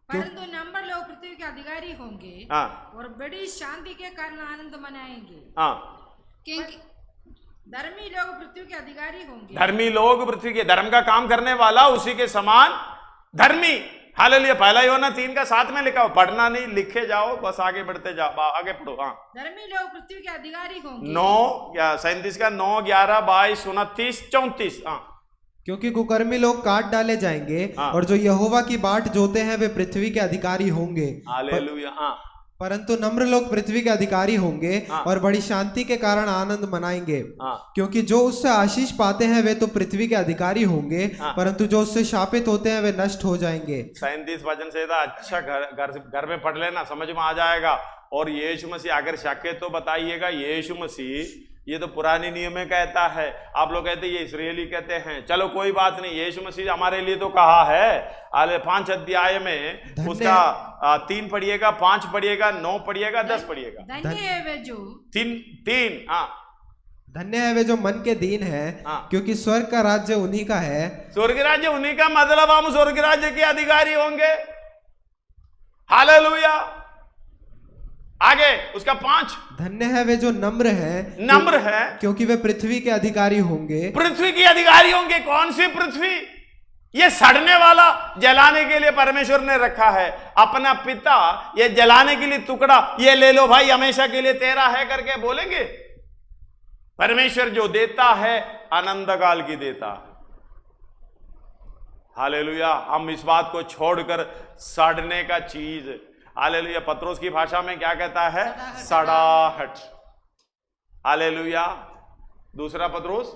परंतु नम्र लोग पृथ्वी के अधिकारी होंगे। हाँ। और बड़ी शांति के कारण आनंद मनाएंगे। हाँ। क्योंकि धर्मी लोग पृथ्वी के अधिकारी होंगे। धर्मी लोग पृथ्वी के, धर्म का काम करने वाला उसी के समान धर्मी। हालेलुया। पहला योना 3 का 7 में लिखा हो, पढ़ना नहीं, लिखे जाओ, बस आगे बढ़ते जाओ, आगे पढ़ो। हाँ। धर्मी लोग पृथ्वी के अधिकारी होंगे। 9 या 37 का 9, 11, 22, 29, 34। हाँ। क्योंकि कुकर्मी लोग काट डाले जाएंगे, और जो यहोवा की बाट जोते हैं वे पृथ्वी के अधिकारी होंगे। हालेलुया। हाँ। परंतु नम्र लोग पृथ्वी के अधिकारी होंगे, और बड़ी शांति के कारण आनंद मनाएंगे। क्योंकि जो उससे आशीष पाते हैं वे तो पृथ्वी के अधिकारी होंगे, परंतु जो उससे शापित होते हैं वे नष्ट हो जाएंगे। 37 वचन से अच्छा घर में पढ़ लेना, समझ में आ जाएगा। और यीशु मसीह अगर शक तो बताइएगा, यीशु मसीह ये तो पुराने नियम में कहता है, आप लोग कहते हैं ये इस्राएली कहते हैं, चलो कोई बात नहीं, यीशु मसीह हमारे लिए तो कहा है। 5 अध्याय में उसका 3 पढ़िएगा, 5 पढ़िएगा, 9 पढ़िएगा, 10 पढ़िएगा। धन्य है वे जो 3। हाँ। धन्य है वे जो मन के दीन है, क्योंकि स्वर्ग का राज्य उन्हीं का है। स्वर्ग राज्य उन्हीं का मतलब हम स्वर्ग राज्य के अधिकारी होंगे। हालेलुया। आगे उसका 5, धन्य है वे जो नम्र है, क्योंकि वे पृथ्वी के अधिकारी होंगे। पृथ्वी के अधिकारी होंगे। कौन सी पृथ्वी? ये सड़ने वाला जलाने के लिए परमेश्वर ने रखा है। अपना पिता ये जलाने के लिए टुकड़ा, ये ले लो भाई, हमेशा के लिए तेरा है करके बोलेंगे? परमेश्वर जो देता है आनंद काल की देता है। हालेलुया। हम इस बात को छोड़कर सड़ने का चीज, हालेलुया, पत्रोस की भाषा में क्या कहता है? सड़ाहट। हालेलुया। दूसरा पत्रोस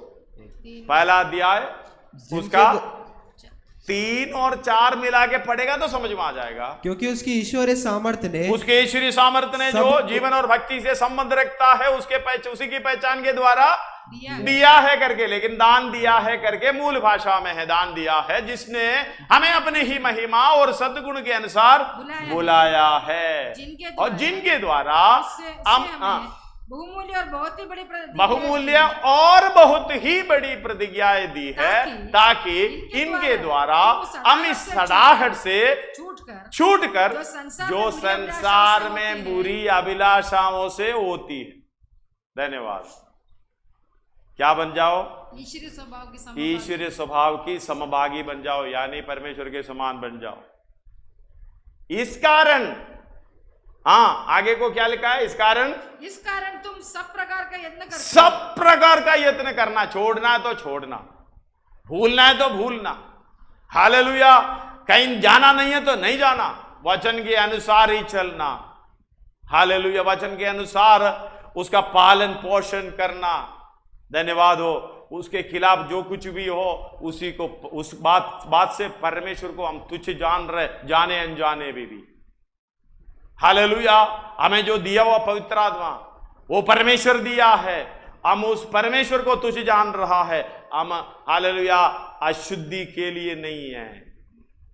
पहला अध्याय उसका 3 और 4 मिला के पढ़ेगा तो समझ में आ जाएगा। क्योंकि उसकी ईश्वरीय सामर्थ्य ने, उसके ईश्वरीय सामर्थ्य ने जो जीवन और भक्ति से संबंध रखता है, उसी की पहचान के द्वारा दिया है करके, लेकिन दान दिया है करके मूल भाषा में है, दान दिया है, जिसने हमें अपनी ही महिमा और सद्गुण के अनुसार बुलाया है, और जिनके द्वारा बहुमूल्य और बहुत ही बड़ी बहुमूल्य और बहुत ही बड़ी प्रतिज्ञाएं दी है, ताकि इनके द्वारा हम इस सड़ाहट से छूटकर जो संसार में बुरी अभिलाषाओं से होती है, धन्यवाद, क्या बन जाओ? ईश्वरीय स्वभाव की समभागी बन जाओ, यानी परमेश्वर के समान बन जाओ। इस कारण, हाँ आगे को क्या लिखा है? इस कारण तुम सब प्रकार का यत्न करना, सब प्रकार का यत्न करना, छोड़ना है तो छोड़ना, भूलना है तो भूलना, हालेलुया, कहीं जाना नहीं है तो नहीं जाना, वचन के अनुसार ही चलना, हालेलुया, वचन के अनुसार उसका पालन पोषण करना, धन्यवाद हो। उसके खिलाफ जो कुछ भी हो उसी को, उस बात से परमेश्वर को हम तुच्छ जान रहे, जाने अनजाने भी। हालेलुया, हमें जो दिया हुआ पवित्र आत्मा वो परमेश्वर दिया है, हम उस परमेश्वर को तुच्छ जान रहा है। हम हालेलुया अशुद्धि के लिए नहीं है,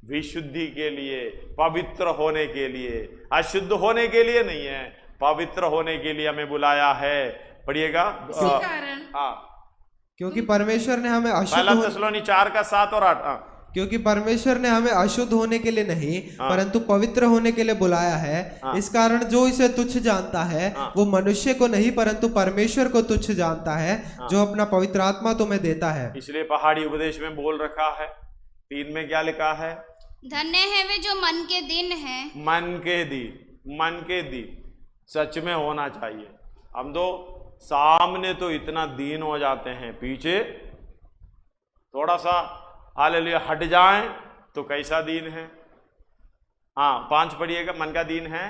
विशुद्धि के लिए, पवित्र होने के लिए, अशुद्ध होने के लिए नहीं है, पवित्र होने के लिए हमें बुलाया है। पढ़िएगा, क्योंकि परमेश्वर ने हमें पहला थिस्सलुनी 4:7 और 8। क्योंकि परमेश्वर ने हमें अशुद्ध होने के लिए नहीं परंतु पवित्र होने के लिए बुलाया है। इस कारण जो इसे तुच्छ जानता है वो मनुष्य को नहीं परंतु परमेश्वर को तुच्छ जानता है, जो अपना पवित्र आत्मा तुम्हें देता है। इसलिए पहाड़ी उपदेश में बोल रखा है, 3 में क्या लिखा है? धन्य है वे जो मन के दिन है। मन के दिन सच में होना चाहिए। हम तो सामने तो इतना दीन हो जाते हैं, पीछे थोड़ा सा हालेलुया हट जाएं तो कैसा दीन है। हाँ 5 पढ़िएगा, मन का दीन है।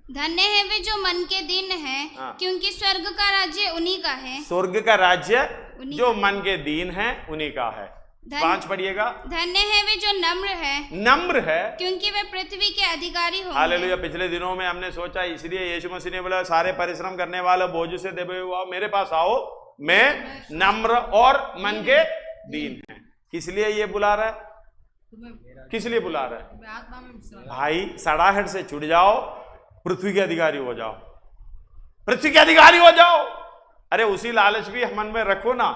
धन्य है वे जो मन के दिन है, क्योंकि स्वर्ग का राज्य उन्हीं का है। स्वर्ग का राज्य जो मन के दीन है उन्हीं का है। 5 पढ़िएगा। धन्य है वे जो नम्र है, क्योंकि वे पृथ्वी के अधिकारी होंगे। हालेलुया। पिछले दिनों में हमने सोचा, इसलिए यीशु मसीह ने बोला सारे परिश्रम करने वाले बोझ से दबे हुए आओ मेरे पास आओ, मैं नम्र और मन के दीन है। किस लिए ये बुला रहा है? किस लिए बुला रहा है? भाई सड़ाहट से छुट जाओ, पृथ्वी के अधिकारी हो जाओ, पृथ्वी के अधिकारी हो जाओ। अरे उसी लालच भी मन में रखो ना।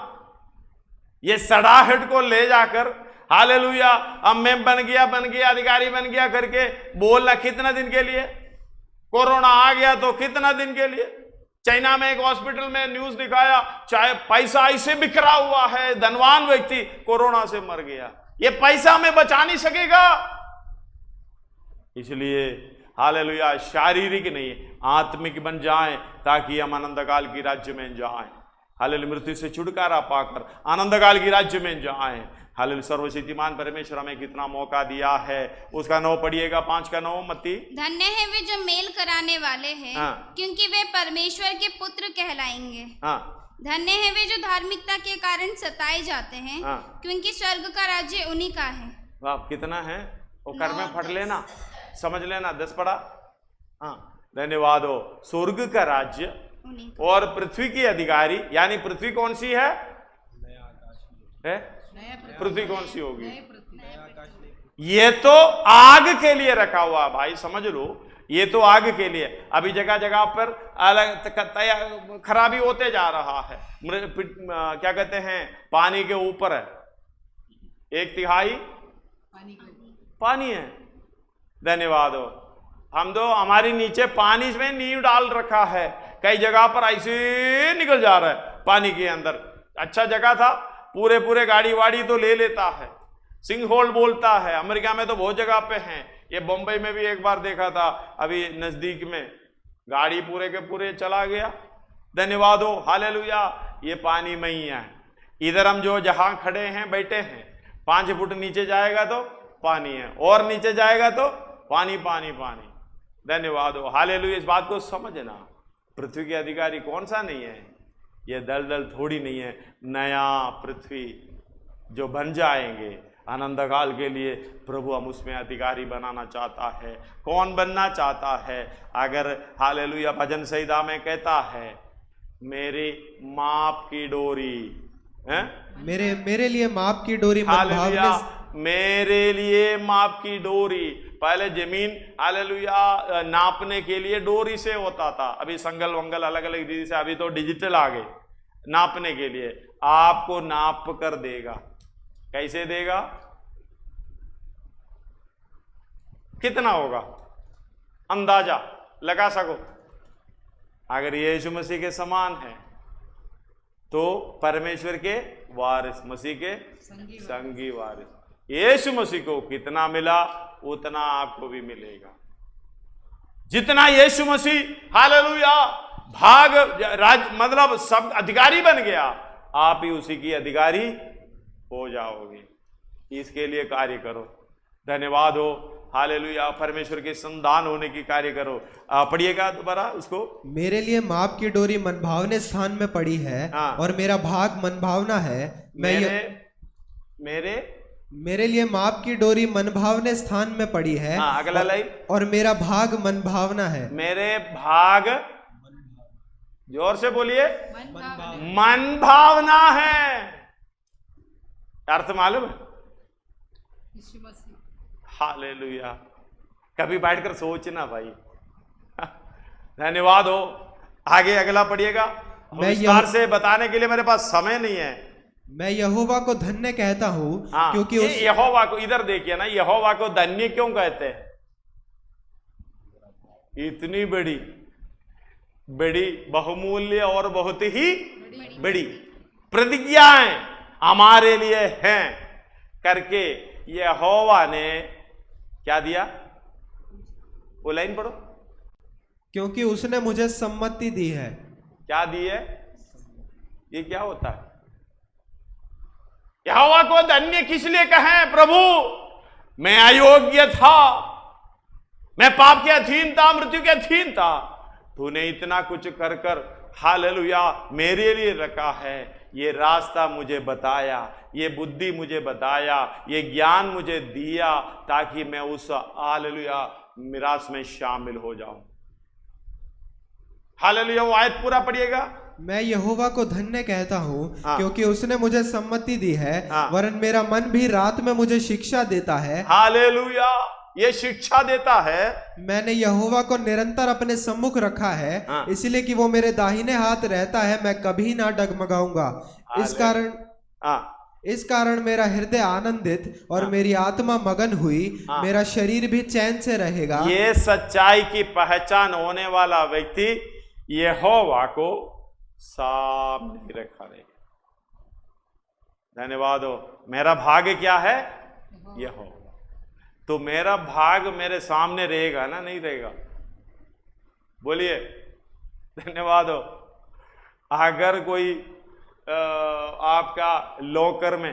ये सड़ाहट को ले जाकर हालेलुया अब मैं बन गया अधिकारी बन गया करके बोलना कितना दिन के लिए? कोरोना आ गया तो कितना दिन के लिए? चाइना में एक हॉस्पिटल में न्यूज दिखाया, चाहे पैसा ऐसे बिखरा हुआ है, धनवान व्यक्ति कोरोना से मर गया। ये पैसा में बचा नहीं सकेगा। इसलिए हालेलुया शारीरिक नहीं आत्मिक बन जाएं, ताकि हम आनंद काल की राज्य में जाएं। हालेलुया मृत्यु से छुटकारा पाकर आनंद काल की राज्य में जाएं। हालेलुया सर्वशक्तिमान परमेश्वर हमें कितना मौका दिया है। उसका 9 पढ़िएगा, 5 का 9 मत्ती। धन्य है वे जो मेल कराने वाले हैं, क्योंकि वे परमेश्वर के पुत्र कहलाएंगे। धन्य है वे जो धार्मिकता के कारण सताए जाते हैं, क्योंकि स्वर्ग का राज्य उन्हीं का है। वाह कितना है वो, कर में फट लेना, समझ लेना। 10 पढ़ा। हाँ धन्यवाद हो। स्वर्ग का राज्य और पृथ्वी की अधिकारी, यानी पृथ्वी कौन सी है? पृथ्वी कौन सी होगी? ये तो आग के लिए रखा हुआ भाई, समझ लो, ये तो आग के लिए। अभी जगह जगह पर अलग खराबी होते जा रहा है। क्या कहते हैं, पानी के ऊपर है, 1/3 पानी है। धन्यवाद हो। हम तो हमारी नीचे पानी में नींव डाल रखा है, कई जगह पर ऐसे निकल जा रहा है पानी के अंदर। अच्छा जगह था, पूरे गाड़ी वाड़ी तो ले लेता है, सिंक होल बोलता है। अमेरिका में तो बहुत जगह पे हैं। ये बंबई में भी एक बार देखा था, अभी नजदीक में गाड़ी पूरे के पूरे चला गया। धन्यवाद हो। हालेलुया ये पानी में ही है। इधर हम जो जहां खड़े हैं बैठे हैं, 5 फुट नीचे जाएगा तो पानी है, और नीचे जाएगा तो पानी पानी पानी। धन्यवाद हो। हालेलुया इस बात को समझना। पृथ्वी के अधिकारी कौन सा नहीं है? ये दलदल थोड़ी नहीं है। नया पृथ्वी जो बन जाएंगे आनंद काल के लिए, प्रभु हम उसमें अधिकारी बनाना चाहता है। कौन बनना चाहता है? अगर हालेलुया भजन संहिता में कहता है मेरी माप की डोरी है, मेरे लिए माप की डोरी मन भावने मेरे लिए माप की डोरी। पहले जमीन हालेलुया नापने के लिए डोरी से होता था, अभी संगल वंगल अलग अलग रीति से, अभी तो डिजिटल आ गए नापने के लिए। आपको नाप कर देगा। कैसे देगा? कितना होगा अंदाजा लगा सको? अगर यीशु मसीह के समान है तो परमेश्वर के वारिस, मसीह के संगी वारिस। यीशु मसीह को कितना मिला उतना आपको भी मिलेगा। जितना यीशु मसीह हालेलुया भाग राज मतलब सब अधिकारी बन गया, आप ही उसी की अधिकारी हो जाओगे। इसके लिए कार्य करो। धन्यवाद हो हालेलुया, परमेश्वर के संतान होने की कार्य करो। पढ़िएगा दोबारा उसको। मेरे लिए माप की डोरी मनभावने स्थान में पड़ी है और मेरा भाग मनभावना है। मेरे लिए माप की डोरी मनभावने स्थान में पड़ी है। अगला लाइन। और मेरा भाग मनभावना है। मेरे भाग, जोर से बोलिए, मन भावना है। अर्थ मालूम है? हालेलुया। कभी बैठकर सोचना भाई। धन्यवाद हो। आगे अगला पढ़िएगा। विस्तार से बताने के लिए मेरे पास समय नहीं है। मैं यहोवा को धन्य कहता हूं क्योंकि यहोवा को, इधर देखिए ना, यहोवा को धन्य क्यों कहते हैं? इतनी बड़ी बड़ी बहुमूल्य और बहुत ही बड़ी प्रतिज्ञाएं हमारे लिए हैं करके यहोवा ने क्या दिया? वो लाइन पढ़ो। क्योंकि उसने मुझे सम्मति दी है। क्या दी है? ये क्या होता है? यहोवा को धन्य किस लिए कहें? प्रभु मैं अयोग्य था, मैं पाप के अधीन था, मृत्यु के अधीन था, तूने इतना कुछ कर कर हालेलुया मेरे लिए रखा है। ये रास्ता मुझे बताया, ये बुद्धि मुझे बताया, ये ज्ञान मुझे दिया ताकि मैं उस हालेलुया मिरास में शामिल हो जाऊं। हालेलुया। वो आयत पूरा पढ़िएगा। मैं यहोवा को धन्य कहता हूँ क्योंकि उसने मुझे सम्मति दी है, वरन मेरा मन भी रात में मुझे शिक्षा देता है। हालेलुया। ये शिक्षा देता है। मैंने यहोवा को निरंतर अपने सम्मुख रखा है, इसलिए कि वो मेरे दाहिने हाथ रहता है, मैं कभी ना डगमगाऊंगा। इस कारण मेरा हृदय आनंदित और मेरी आत्मा मगन हुई, मेरा शरीर भी चैन से रहेगा। ये सच्चाई की पहचान होने वाला व्यक्ति यहोवा को सामने रखा रहेगा। धन्यवाद हो। मेरा भाग्य क्या है? यहोवा। तो मेरा भाग मेरे सामने रहेगा ना? नहीं रहेगा? बोलिए। धन्यवाद हो। अगर कोई आपका लॉकर में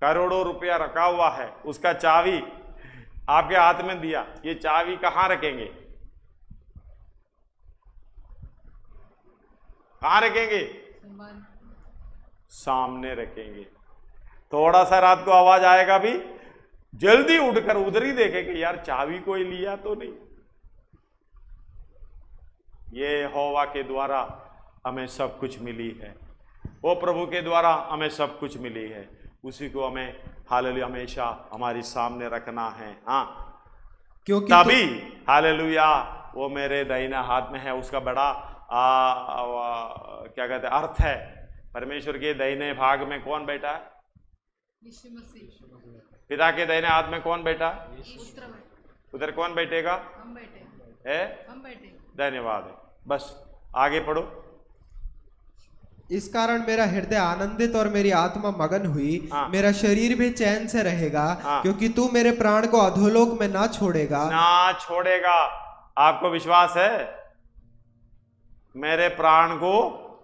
करोड़ों रुपया रखा हुआ है, उसका चाबी आपके हाथ में दिया, ये चाबी कहां रखेंगे? कहां रखेंगे? सामने रखेंगे। थोड़ा सा रात को आवाज आएगा भी, जल्दी उठकर उधर ही देखेंगे, यार चाबी कोई लिया तो नहीं। ये यहोवा के द्वारा हमें सब कुछ मिली है, वो प्रभु के द्वारा हमें सब कुछ मिली है, उसी को हमें हालेलुया हमेशा हमारी सामने रखना है। हाँ, क्योंकि तभी हालेलुया वो मेरे दाहिना हाथ में है। उसका बड़ा क्या कहते हैं अर्थ है। परमेश्वर के दाहिने भाग में कौन बैठा है? यीशु मसीह। पिता के दाहिने हाथ में कौन बैठा? उधर कौन बैठेगा? हम बैठे। धन्यवाद है। बस आगे पढ़ो। इस कारण मेरा हृदय आनंदित और मेरी आत्मा मगन हुई, मेरा शरीर भी चैन से रहेगा, क्योंकि तू मेरे प्राण को अधोलोक में ना छोड़ेगा। आपको विश्वास है? मेरे प्राण को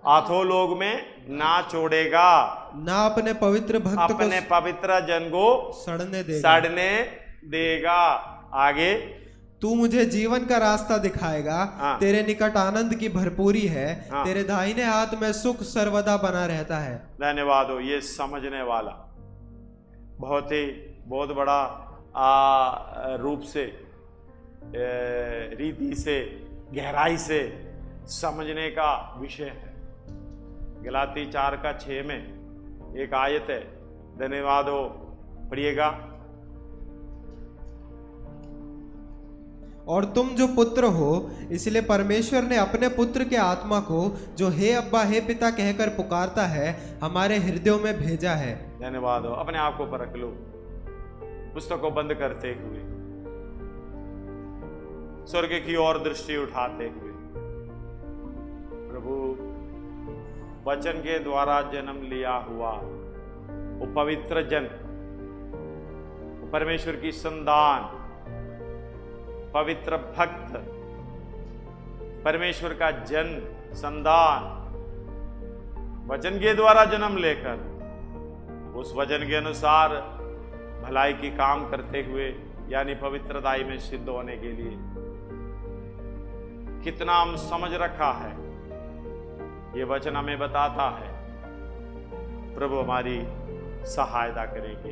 अधोलोक में ना छोड़ेगा, ना अपने पवित्र भक्त अपने पवित्र जन को सड़ने देगा। आगे, तू मुझे जीवन का रास्ता दिखाएगा, तेरे निकट आनंद की भरपूरी है, तेरे दाहिने हाथ में सुख सर्वदा बना रहता है। धन्यवाद हो। ये समझने वाला बहुत बड़ा रूप से, रीति से, गहराई से समझने का विषय है। गलाती 4:6 में एक आयत है। धन्यवाद हो। पढ़िएगा। और तुम जो पुत्र हो, इसलिए परमेश्वर ने अपने पुत्र के आत्मा को, जो हे अब्बा हे पिता कहकर पुकारता है, हमारे हृदयों में भेजा है। धन्यवाद हो। अपने आप को परख लो, पुस्तक को बंद करते हुए, स्वर्ग की ओर दृष्टि उठाते हुए, प्रभु वचन के द्वारा जन्म लिया हुआ वो पवित्र जन, वो परमेश्वर की संतान, पवित्र भक्त, परमेश्वर का जन संतान, वचन के द्वारा जन्म लेकर उस वचन के अनुसार भलाई की काम करते हुए, यानी पवित्रताई में सिद्ध होने के लिए कितना हम समझ रखा है, ये वचन हमें बताता है। प्रभु हमारी सहायता करेंगे।